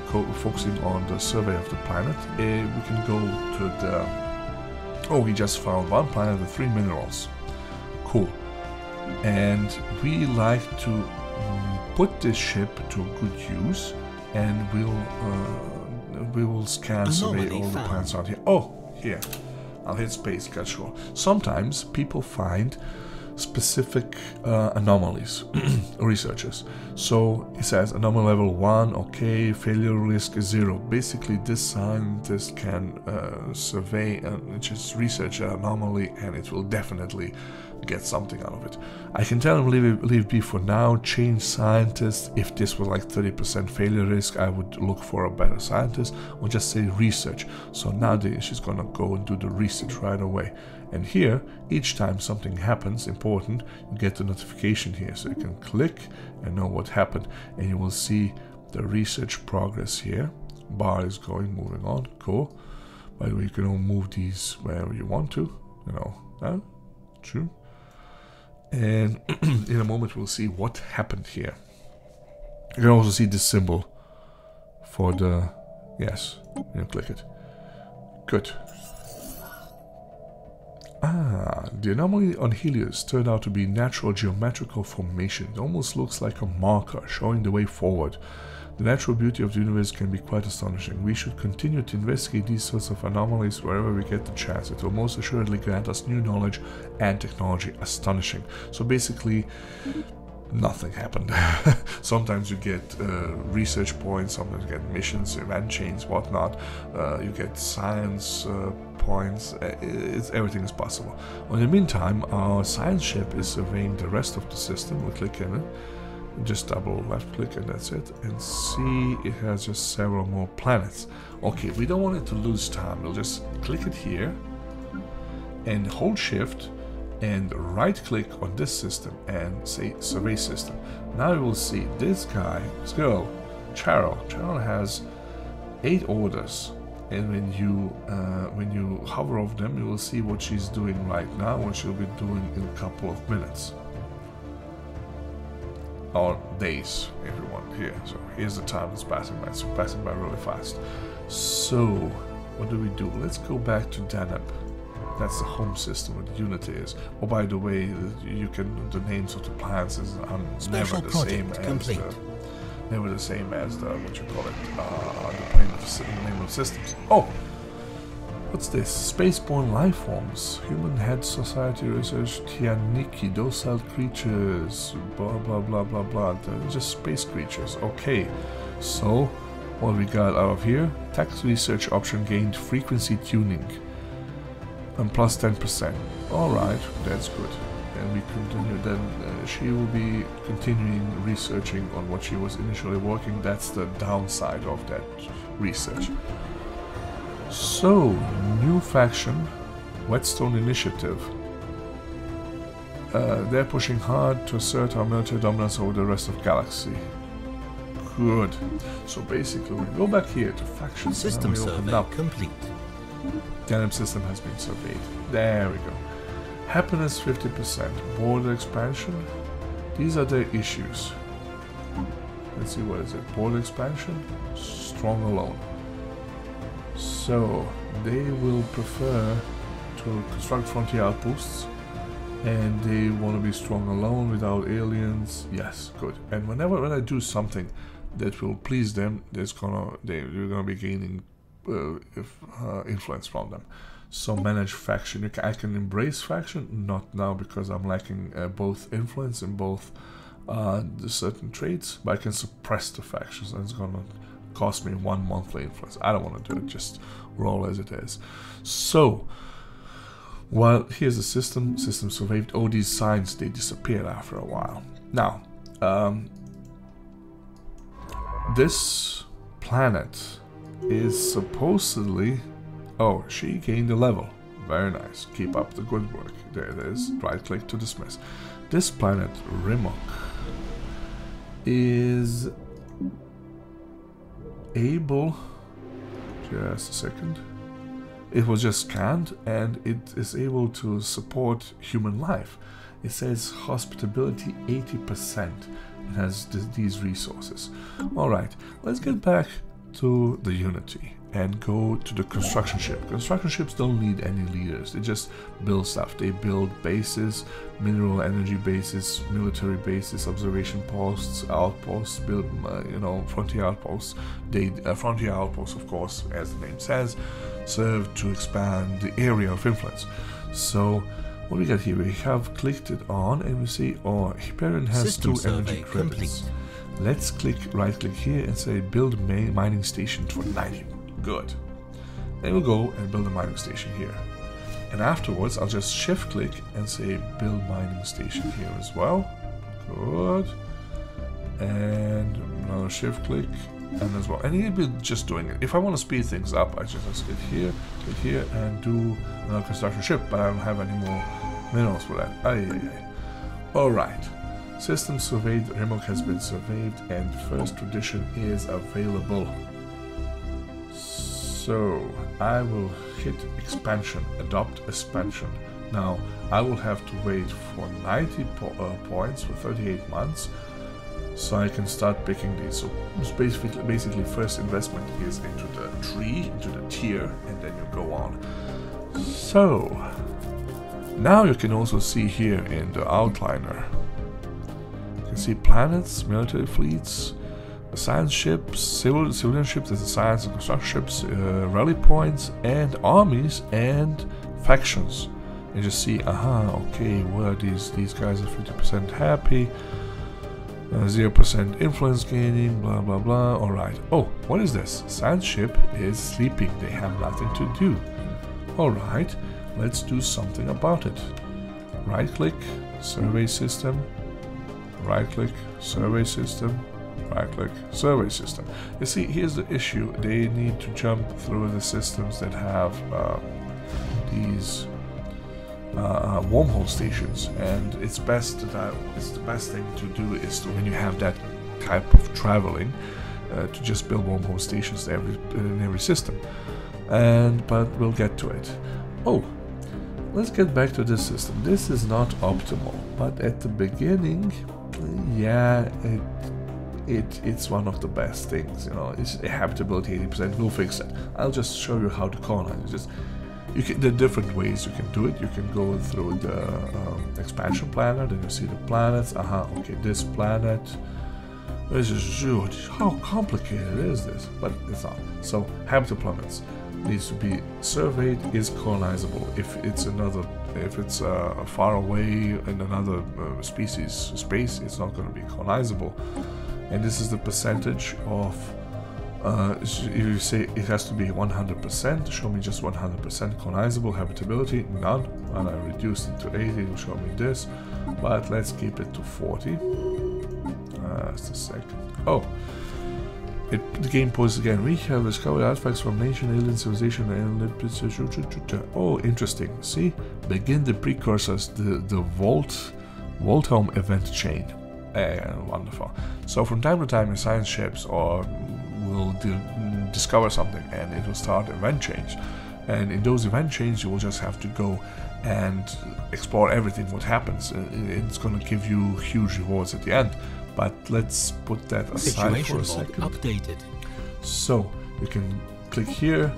on the survey of the planet. We can go to the. Oh, we just found one planet with 3 minerals. Cool. And we like to put this ship to good use, and we will scan, survey all the planets out here. Oh, here. I'll hit space, casual. Sometimes people find specific anomalies, researchers. So it says anomaly level 1, okay, failure risk is 0. Basically, this scientist can survey and just research an anomaly, and it will definitely get something out of it. I can tell him leave it be for now, change scientist. If this was like 30% failure risk, I would look for a better scientist, or just say research. So nowadays she's gonna go and do the research right away. And here, each time something happens important, you get the notification here, so you can click and know what happened, and you will see the research progress here. Bar is going, moving on, cool. By the way, you can all move these wherever you want to, you know, true. And in a moment we'll see what happened here. You can also see this symbol for the, yes, you click it. Good. The anomaly on Helios turned out to be natural geometrical formation. It almost looks like a marker showing the way forward. The natural beauty of the universe can be quite astonishing. We should continue to investigate these sorts of anomalies wherever we get the chance. It will most assuredly grant us new knowledge and technology. Astonishing. So basically, nothing happened. Sometimes you get research points, sometimes you get missions, event chains, whatnot. You get science points. Everything is possible. In the meantime, our science ship is surveying the rest of the system. We'll click in it. Just double left click and that's it, and see it has just several more planets. Okay, we don't want it to lose time. We'll just click it here and hold shift and right click on this system and say survey system. Now you will see this guy, this girl, Cheryl has 8 orders, and when you hover over them, you will see what she's doing right now, what she'll be doing in a couple of minutes. Or days, everyone here. So here's the time that's passing by. It's passing by really fast. So what do? Let's go back to Deneb. That's the home system where the Unity is. Oh, by the way, you can the names of the plants is never the same as never the same as the what you call it, the name of systems. Oh. What's this? Spaceborne life forms. Human Head Society Research Tianiki. Docile creatures. Blah blah blah blah blah. They're just space creatures. Okay. So, what we got out of here? Text research option gained frequency tuning. And plus 10%. Alright, that's good. And we continue then. She will be continuing researching on what she was initially working. That's the downside of that research. So, new faction, Whetstone Initiative. They're pushing hard to assert our military dominance over the rest of the galaxy. Good. So basically, we go back here to factions.
System survey complete.
Deneb system has been surveyed. There we go. Happiness 50%. Border expansion. These are their issues. Let's see, what is it? Border expansion. Strong alone. So they will prefer to construct frontier outposts, and they want to be strong alone without aliens. Yes, good. And when I do something that will please them, they're gonna be gaining influence from them. So manage faction. I can embrace faction, not now because I'm lacking both influence and both the certain traits, but I can suppress the factions, and it's gonna cost me 1 monthly influence. I don't want to do it, just roll as it is. So, while here's the system surveyed. Oh, these signs, they disappeared after a while. Now, this planet is supposedly, oh, she gained a level. Very nice. Keep up the good work. There it is. Right click to dismiss. This planet, Rimok, is able, just a second, it was just scanned and it is able to support human life. It says hospitability 80%. It has these resources. Alright, let's get back to the Unity and go to the construction ship. Construction ships don't need any leaders. They just build stuff. They build bases, mineral energy bases, military bases, observation posts, outposts, build, frontier outposts. Frontier outposts, of course, as the name says, serve to expand the area of influence. So what we got here, we have clicked it on and we see, Hyperion has
System
2 energy
survey
credits.
complete.
Let's right click here and say build mining station for 90. Good. Then we'll go and build a mining station here. And afterwards I'll just shift click and say build mining station here as well. Good. And another shift click and as well. And he'll be just doing it. If I want to speed things up, I just click here and do another construction ship, but I don't have any more minerals for that. Alright. System surveyed, Remok has been surveyed, and first tradition is available. So I will hit expansion, adopt expansion. Now I will have to wait for 90 points for 38 months, so I can start picking these. So basically first investment is into the tree, into the tier, and then you go on. So now you can also see here in the outliner, you see planets, military fleets, science ships, civilian ships, there's science and construction ships, rally points, and armies and factions. You just see, okay, what are these? These guys are 50% happy, 0% influence gaining, blah blah blah. Alright. Oh, what is this? Science ship is sleeping, they have nothing to do. Alright, let's do something about it. Right click, survey system. Right click, survey system, right click, survey system. You see, here's the issue. They need to jump through the systems that have these wormhole stations, and it's the best thing to do is to, when you have that type of traveling, to just build wormhole stations in every system. But we'll get to it. Oh, let's get back to this system. This is not optimal, but at the beginning, yeah, it's one of the best things. It's habitability 80%. We'll fix it. I'll just show you how to colonize. There are different ways you can do it. You can go through the expansion planner, then you see the planets. Okay, this planet. This is huge. How complicated is this? But it's not. So habitable planets needs to be surveyed, is colonizable. If it's far away in another space, it's not going to be colonizable. And this is the percentage of, if you say it has to be 100%, show me just 100% colonizable. Habitability, none. And I reduced it to 80, it'll show me this. But let's keep it to 40. Just a second. Oh. The game poses again. We have discovered artifacts from nation, alien civilization, and oh, interesting. See, begin the precursors, the Volthelm event chain. Wonderful. So from time to time, your science ships will discover something, and it will start event chains. And in those event chains, you will just have to go and explore everything what happens. It's going to give you huge rewards at the end. But let's put that aside for a second.
Updated.
So you can click here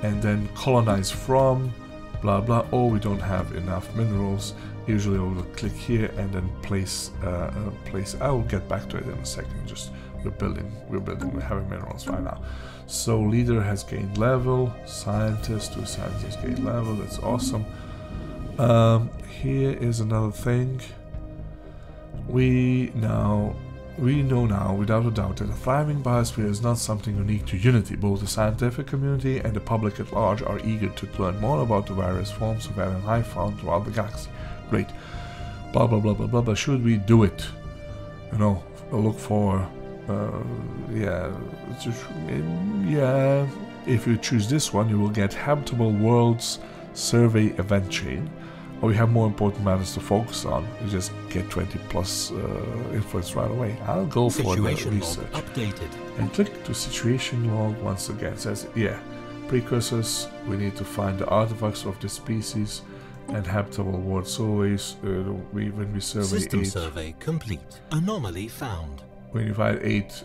and then colonize from blah blah. Oh, we don't have enough minerals. Usually I will click here and then place. I will get back to it in a second. We're building. We're having minerals right now. So leader has gained level. Two scientists gained level. That's awesome. Here is another thing. We know now, without a doubt, that a thriving biosphere is not something unique to Unity. Both the scientific community and the public at large are eager to learn more about the various forms of alien life found throughout the galaxy. Great. Blah blah blah blah blah blah. Should we do it? Look for If you choose this one, you will get Habitable Worlds Survey Event Chain. Or we have more important matters to focus on. You just get 20+ influence right away. I'll go for the research.
Updated.
And click to situation log once again. It says, precursors. We need to find the artifacts of the species and habitable world surveys. When we survey
System survey complete. Anomaly found.
when you fight 8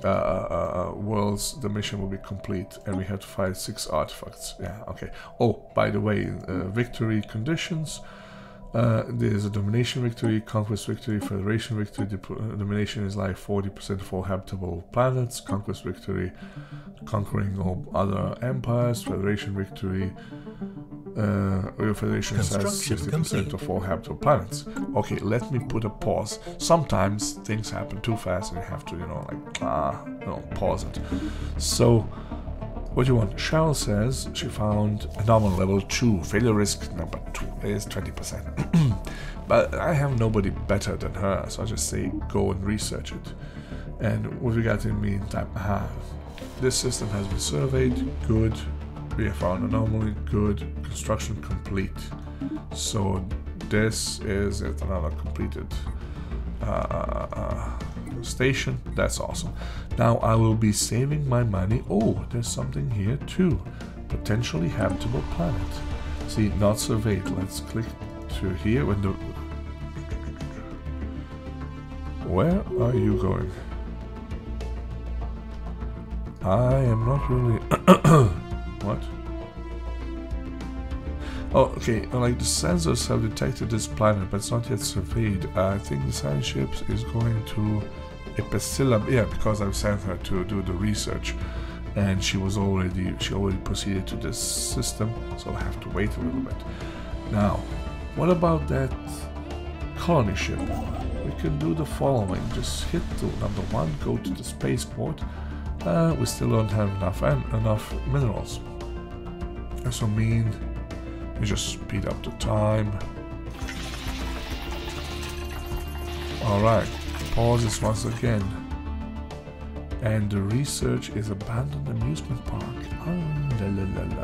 worlds, the mission will be complete, and we have to fight 6 artifacts. Yeah, okay. Oh, by the way, victory conditions. There's a domination victory, conquest victory, federation victory. Domination is like 40% of all habitable planets. Conquest victory, conquering all other empires. Federation victory, your federation has 60% of all habitable planets. Okay, let me put a pause. Sometimes things happen too fast and you have to, pause it. So, what do you want? Cheryl says she found anomaly level 2. Failure risk number 2 is 20%. But I have nobody better than her, so I just say go and research it. And what we got in the meantime? This system has been surveyed. Good. We have found anomaly. Good. Construction complete. So this is another completed station. That's awesome. Now I will be saving my money. Oh, there's something here too. Potentially habitable planet. See, not surveyed. Let's click to here. Where are you going? I am not really... What? Oh, okay, like the sensors have detected this planet, but it's not yet surveyed. I think the science ship is going to Epicilla, yeah, because I've sent her to do the research, and she already proceeded to this system, so I have to wait a little bit. Now, what about that colony ship? We can do the following: just hit to number 1, go to the spaceport. We still don't have enough minerals. So we just speed up the time. Alright, pause this once again. And the research is abandoned amusement park.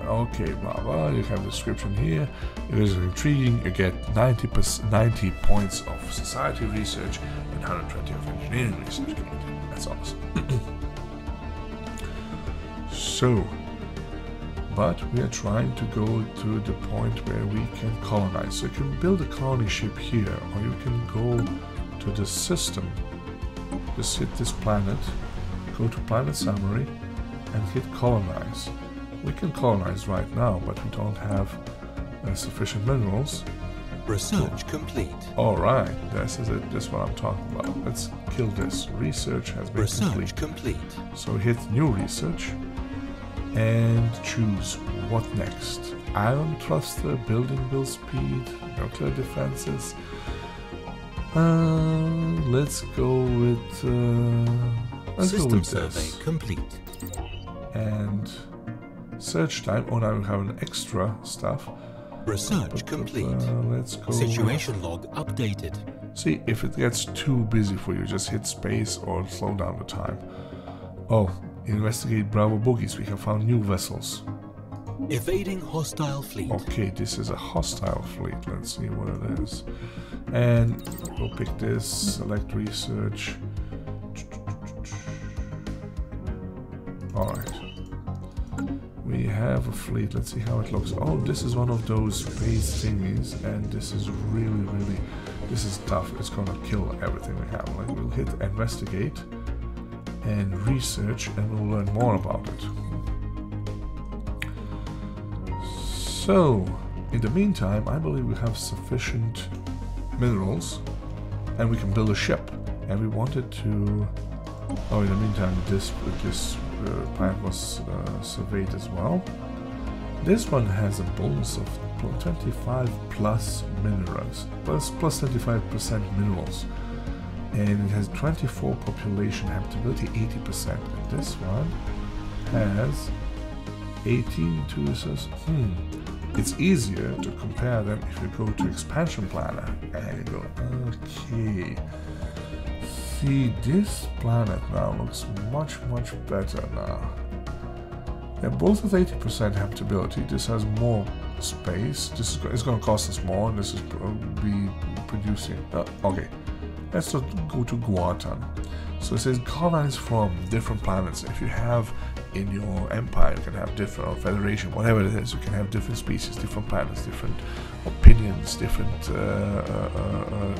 Okay, blah blah. You have the description here. It is intriguing. You get 90 points of society research and 120 of engineering research. That's awesome. So, but we are trying to go to the point where we can colonize. So you can build a colony ship here, or you can go to the system. Just hit this planet, go to planet summary, and hit colonize. We can colonize right now, but we don't have sufficient minerals.
Research complete.
Alright, this is it. This is what I'm talking about. Let's kill this. Research has been complete. So hit new research and choose what next. Iron thruster, building build speed, nuclear defenses. Let's go with
System survey complete.
And search time. Oh, now we have an extra stuff.
Research complete.
Let's go.
Situation log updated.
See, if it gets too busy for you, just hit space or slow down the time. Oh, investigate Bravo Boogies. We have found new vessels.
Evading hostile fleet.
Okay, this is a hostile fleet. Let's see what it is. And we'll pick this, select research. Alright. We have a fleet. Let's see how it looks. Oh, this is one of those space thingies, and this is really, this is tough. It's gonna kill everything we have. Like, we'll hit investigate and research, and we'll learn more about it. So, in the meantime, I believe we have sufficient minerals, and we can build a ship. And we wanted to... Oh, in the meantime, this planet was surveyed as well. This one has a bonus of 25 plus minerals, plus 25% minerals, and it has 24 population habitability, 80%. And this one has 18 to It's easier to compare them if you go to expansion planner and you go, okay. See, this planet now looks much better now. They're both with 80% habitability. This has more space. This is going to cost us more. This is be producing. Okay, let's go to Guatan. So it says colonize from different planets. If you have in your empire, you can have different, or federation, whatever it is, you can have different species, different planets, different opinion mutations, different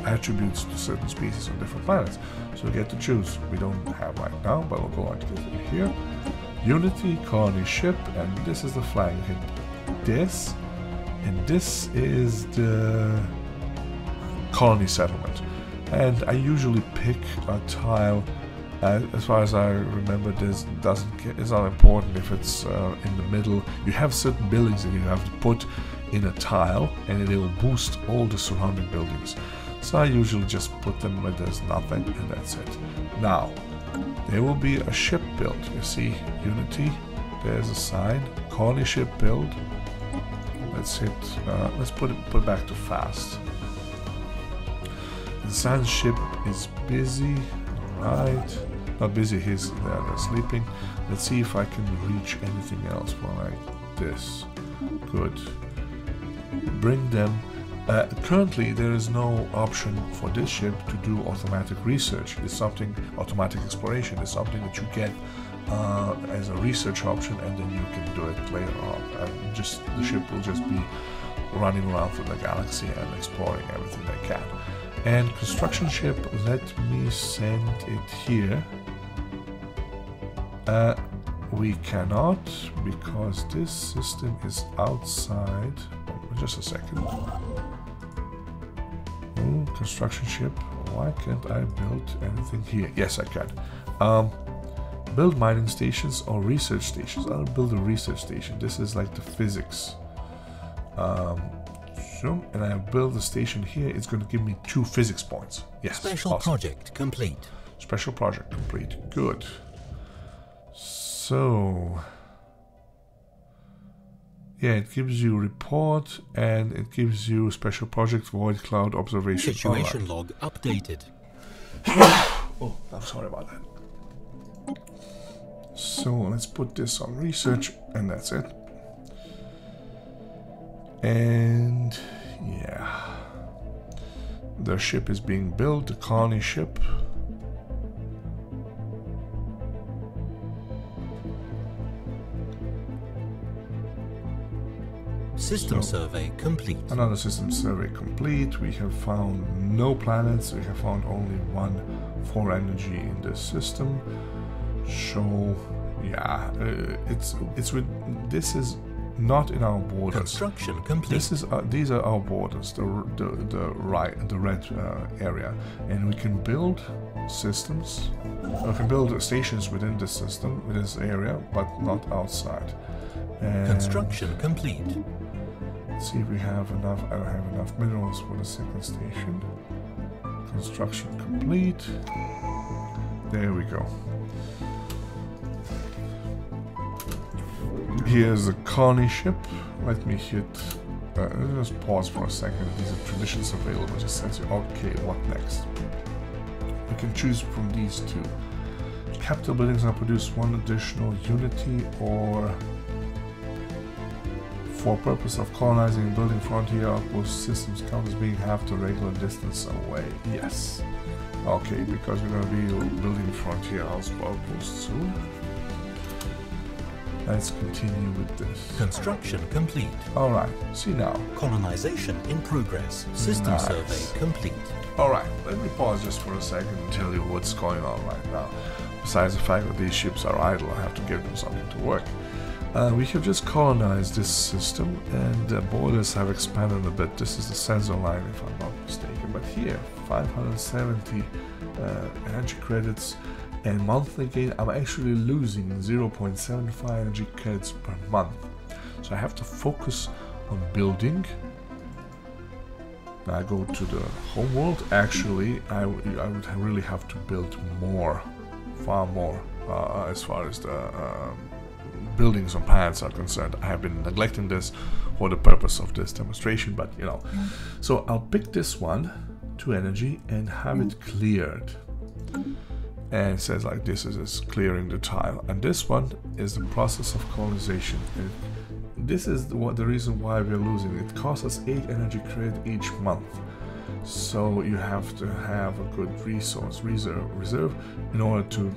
attributes to certain species on different planets. So we get to choose. We don't have right now, but we'll go on to here. Unity, colony ship, and this is the flag. You hit this, and this is the colony settlement. And I usually pick a tile. As far as I remember, this it's not important if it's in the middle. You have certain buildings that you have to put in a tile, and it will boost all the surrounding buildings. So I usually just put them where there's nothing, and that's it. Now, there will be a ship built. You see, Unity. There's a sign. Colony ship build. Let's hit. Let's put it back to fast. The sun's ship is busy. Right. Not busy, they're sleeping. Let's see if I can reach anything else for like this. Good. Bring them. Currently, there is no option for this ship to do automatic research. It's something, automatic exploration is something that you get as a research option, and then you can do it later on. The ship will just be running around through the galaxy and exploring everything they can. And construction ship, let me send it here. We cannot, because this system is outside. Just a second. Construction ship. Why can't I build anything here? Yes, I can. Build mining stations or research stations. I'll build a research station. This is like the physics. And I build the station here. It's going to give me 2 physics points. Yes.
Special project complete.
Special project complete. Good. So, yeah, it gives you report, and it gives you special project void cloud observation.
Situation log updated.
Oh, I'm sorry about that. So let's put this on research, and that's it. And yeah, the ship is being built, the colony ship.
System survey complete.
Another system survey complete. We have found no planets. We have found only 1 4 energy in this system. So yeah, this is not in our borders.
Construction complete.
This is these are our borders, the red area, and we can build systems. We can build stations within this system, within this area, but not outside. And
construction complete.
Let's see if we have enough. I don't have enough minerals for the second station. Construction complete. There we go. Here's the colony ship. Let me hit. Just pause for a second. These are traditions available. Just says, okay, what next? You can choose from these 2. Capital buildings now produce 1 additional unity, or for purpose of colonizing and building frontier outpost systems count as being half the regular distance away. Yes. Okay, because we're going to be building frontier outposts soon. Let's continue with this.
Construction complete.
Alright, see now.
Colonization in progress. System survey complete.
Alright, let me pause just for a second and tell you what's going on right now. Besides the fact that these ships are idle, I have to give them something to work. We have just colonized this system, and the borders have expanded a bit. This is the sensor line, if I'm not mistaken. But here, 570 energy credits and monthly gain. I'm actually losing 0.75 energy credits per month. So I have to focus on building. Now I go to the home world. Actually, I would really have to build more, far more, as far as the buildings on planets are concerned. I have been neglecting this for the purpose of this demonstration, but you know. So I'll pick this one, 2 energy, and have it cleared. And it says like this is clearing the tile. And this one is the process of colonization. And this is the reason why we're losing. It costs us 8 energy credit each month. So you have to have a good resource reserve in order to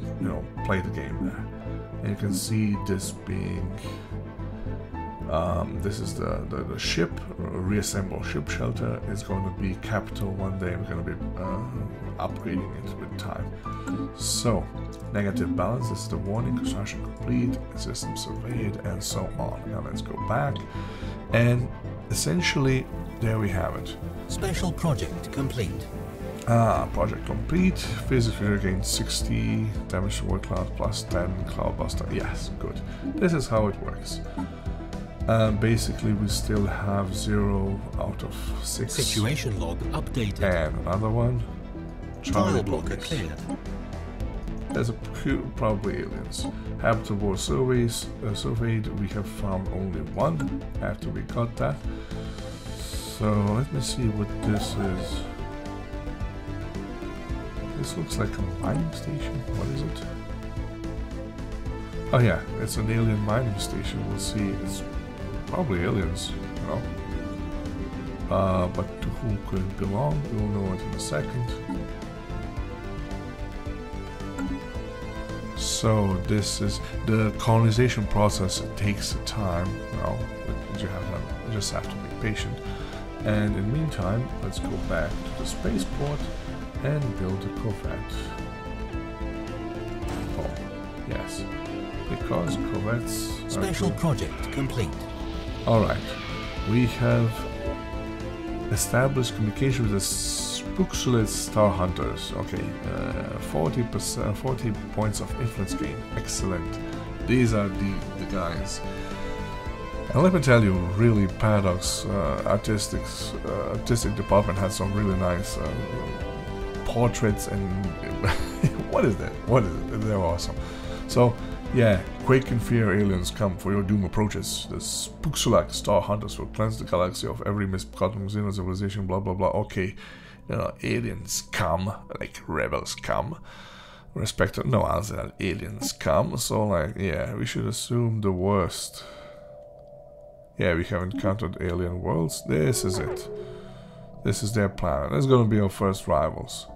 play the game there. And you can see this being This is the ship, reassemble ship shelter. It's going to be capital one day. We're going to be upgrading it with time. So, negative balance, this is the warning, construction complete, system surveyed, and so on. Now let's go back, and essentially, there we have it.
Special project complete.
Project complete. Physically gain 60 damage to word cloud plus 10 cloud buster. Yes, good. This is how it works. Basically, we still have 0 out of 6.
Situation log updated.
And another one.
Tile blocker cleared.
There's a probably aliens. Habitable surveys surveyed. We have found only 1 after we got that. So let me see what this is. This looks like a mining station. What is it? Oh yeah, it's an alien mining station. We'll see. It's probably aliens, you know. But to whom could it belong? We'll know it in a second. So this is the colonization process. It takes time, you know. You just have to be patient. And in the meantime, let's go back to the spaceport and build a corvette. Oh, yes. Because corvettes
Special project complete.
Alright. We have established communication with the Spooksulit Star Hunters. Okay. 40 points of influence gain. Excellent. These are the guys. And let me tell you, really, Paradox artistic department has some really nice portraits and what is that? What is it? They're awesome. So yeah, quake and fear aliens come for your doom approaches. The Spooksulit Star Hunters will cleanse the galaxy of every misbegotten civilization. Blah blah blah. Okay, you know, aliens come, like rebels come. Respect, no, I'll say that aliens come. So like, yeah, we should assume the worst. Yeah, we have encountered alien worlds. This is it. This is their planet. This is gonna be our first rivals.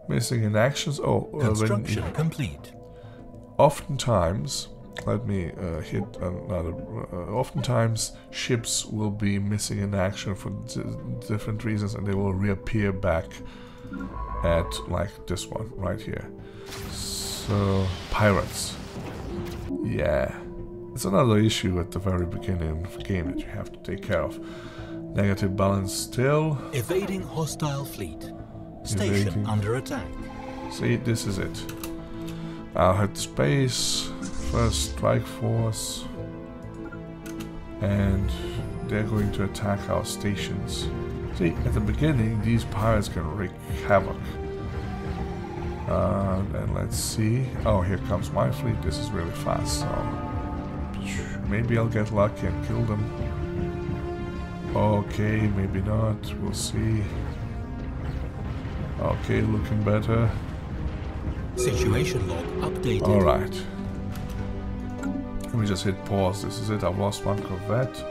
Missing in actions. Oh,
construction complete.
Oftentimes, let me hit another. Oftentimes, ships will be missing in action for different reasons, and they will reappear back at like this one right here. So pirates. Yeah. It's another issue at the very beginning of the game that you have to take care of. Negative balance still.
Evading hostile fleet. Station under attack.
See, this is it. I'll hit space, first strike force, and they're going to attack our stations. See, at the beginning, these pirates can wreak havoc. And let's see. Oh, here comes my fleet. This is really fast, so maybe I'll get lucky and kill them. Okay, maybe not. We'll see. Okay, looking better.
Situation log updated.
Alright. Let me just hit pause. This is it. I've lost 1 corvette.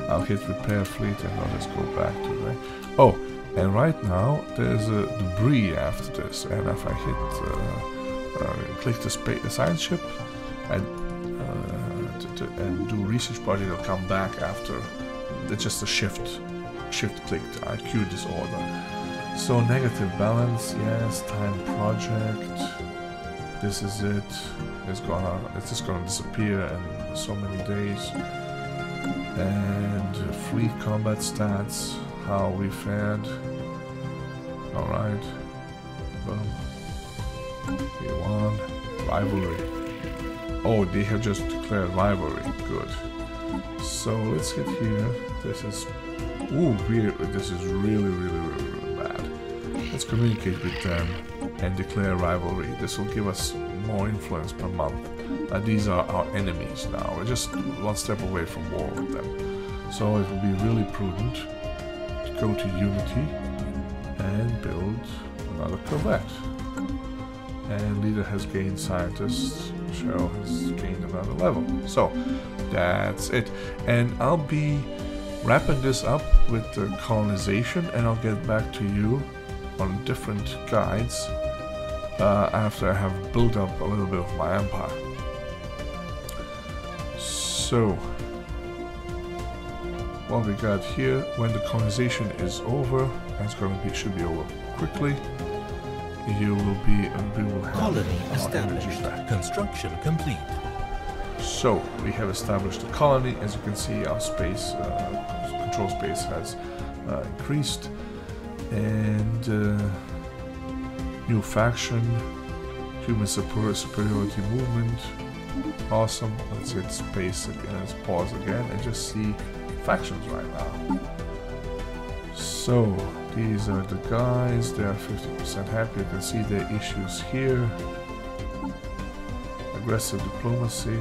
I'll hit repair fleet and I'll just go back to there. Oh, and right now there's a debris after this. And if I hit click the science ship and do research project, it'll come back after. It's just a shift clicked. I queued this order. So negative balance, yes. Time project. This is it. It's just gonna disappear in so many days. And fleet combat stats. How we fared. All right. Boom. We won. Rivalry. Oh, they have just declared rivalry. Good. So let's get here. This is this is really bad. Let's communicate with them and declare rivalry. This will give us more influence per month. These are our enemies now. We're just 1 step away from war with them. So it will be really prudent to go to Unity and build another corvette. And leader has gained scientists. Cheryl has gained another level. So that's it. And I'll be wrapping this up with the colonization, and I'll get back to you on different guides after I have built up a little bit of my empire. So what we got here. When the colonization is over, that's going to be, should be over quickly. You will be, we will have
Colony established. Construction complete.
So we have established a colony. As you can see, our space, control space has increased, and new faction, human superiority movement. Awesome. Let's hit space again. Let's pause again and just see factions right now. So these are the guys. They are 50% happy. You can see their issues here. Aggressive diplomacy,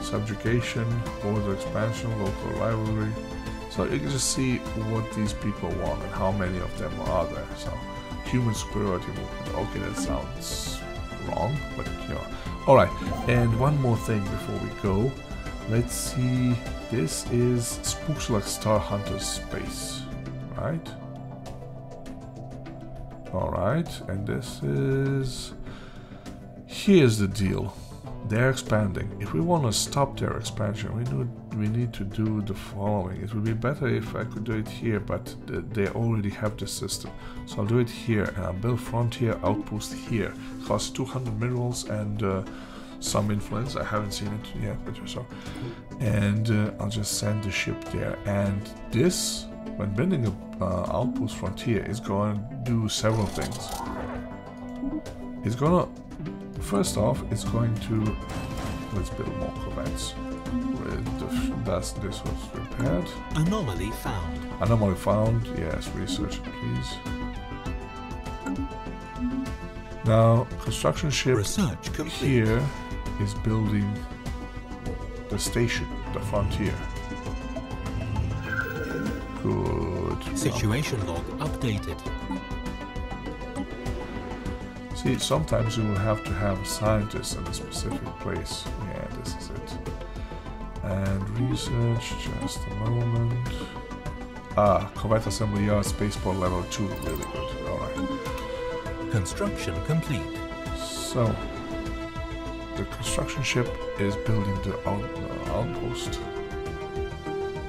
subjugation, border expansion, local rivalry. So you can just see what these people want and how many of them are there. So human superiority movement. Okay, that sounds wrong, but you know. Alright, and one more thing before we go. Let's see. This is Spookselect Star Hunter's space, right? Alright, and this is... Here's the deal. They're expanding. If we want to stop their expansion, we need to do the following. It would be better if I could do it here, but they already have the system. So I'll do it here, and I'll build frontier outpost here. It costs 200 minerals and some influence. I haven't seen it yet, but just so. And I'll just send the ship there. And this, when building a outpost frontier, is going to do several things. It's gonna, first off, it's going to, let's build more corvettes. This was repaired.
Anomaly found.
Anomaly found. Yes, research it, please. Now, construction ship
Research complete.
here is building the station, the frontier. Good.
Situation log updated.
See, sometimes you will have to have scientists in a specific place. Yeah, this is it. And research, just a moment. Corvette assembly yard, spaceport level 2, really good. Alright.
Construction complete.
So, the construction ship is building the outpost.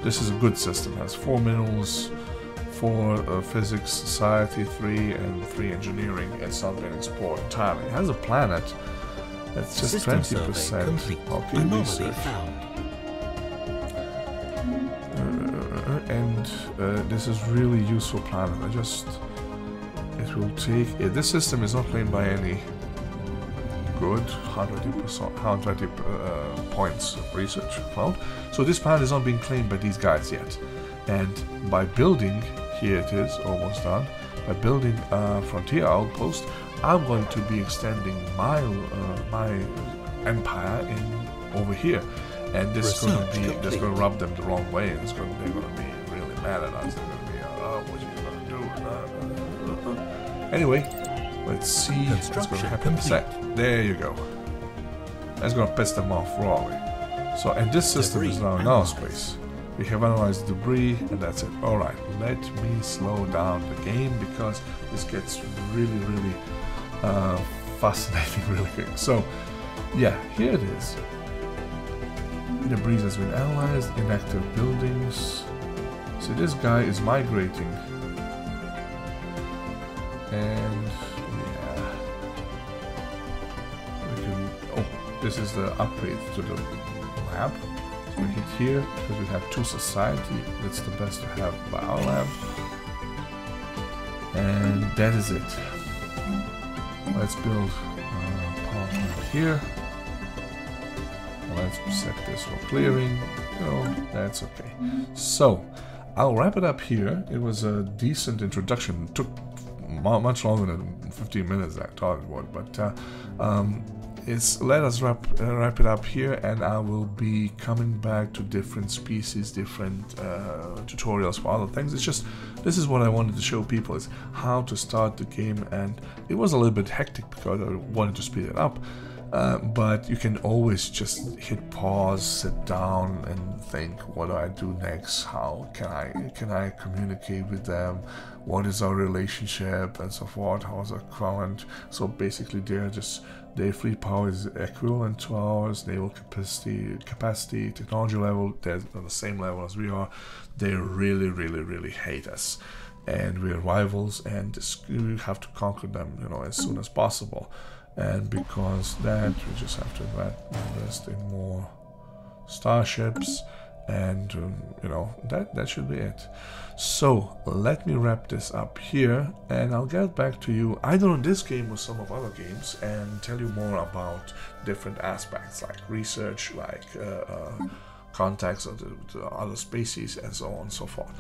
This is a good system. It has 4 minerals, 4 physics, society 3, and 3 engineering, and something in sport entirely. It has a planet that's just
System
20%.
complete.
Okay,
Anomaly
research.
found.
This is really useful planet. It will take. This system is not claimed by any good 120 points of research found. So this planet is not being claimed by these guys yet. And by building, here it is, almost done. By building a frontier outpost, I'm going to be extending my empire in over here, and this is going to be that's going to rub them the wrong way. They're going to be really mad at us. They're going to be, what are you going to do? Anyway, let's see what's going to happen. There you go. That's going to piss them off rawly. So, and this system is now in our space. We have analyzed the debris, and that's it. Alright, let me slow down the game because this gets really, really fascinating really quick. So, yeah, here it is. Debris has been analyzed, inactive buildings. See, this guy is migrating. And, yeah. We can, oh, this is the upgrade to the lab. We hit here because we have 2 society. That's the best to have by our lab. And that is it. Let's build power plant here. Let's set this for clearing. You know, that's okay. So, I'll wrap it up here. It was a decent introduction. It took much longer than 15 minutes I thought it would, but let us wrap it up here, and I will be coming back to different species, different tutorials for other things. It's just, this is what I wanted to show people, is how to start the game, and it was a little bit hectic because I wanted to speed it up. but you can always just hit pause, sit down, and think, what do I do next? How can I communicate with them? What is our relationship, and so forth? How is our current? So basically, their fleet power is equivalent to ours. Naval capacity, technology level, they're on the same level as we are. They really hate us, and we're rivals, and we have to conquer them, as soon as possible. And because that, we just have to invest in more starships, and that should be it. So let me wrap this up here, and I'll get back to you either on this game or some of other games, and tell you more about different aspects like research, like contacts of the other species, and so on and so forth.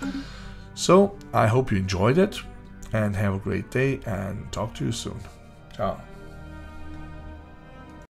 So I hope you enjoyed it, and have a great day, and talk to you soon. Ciao.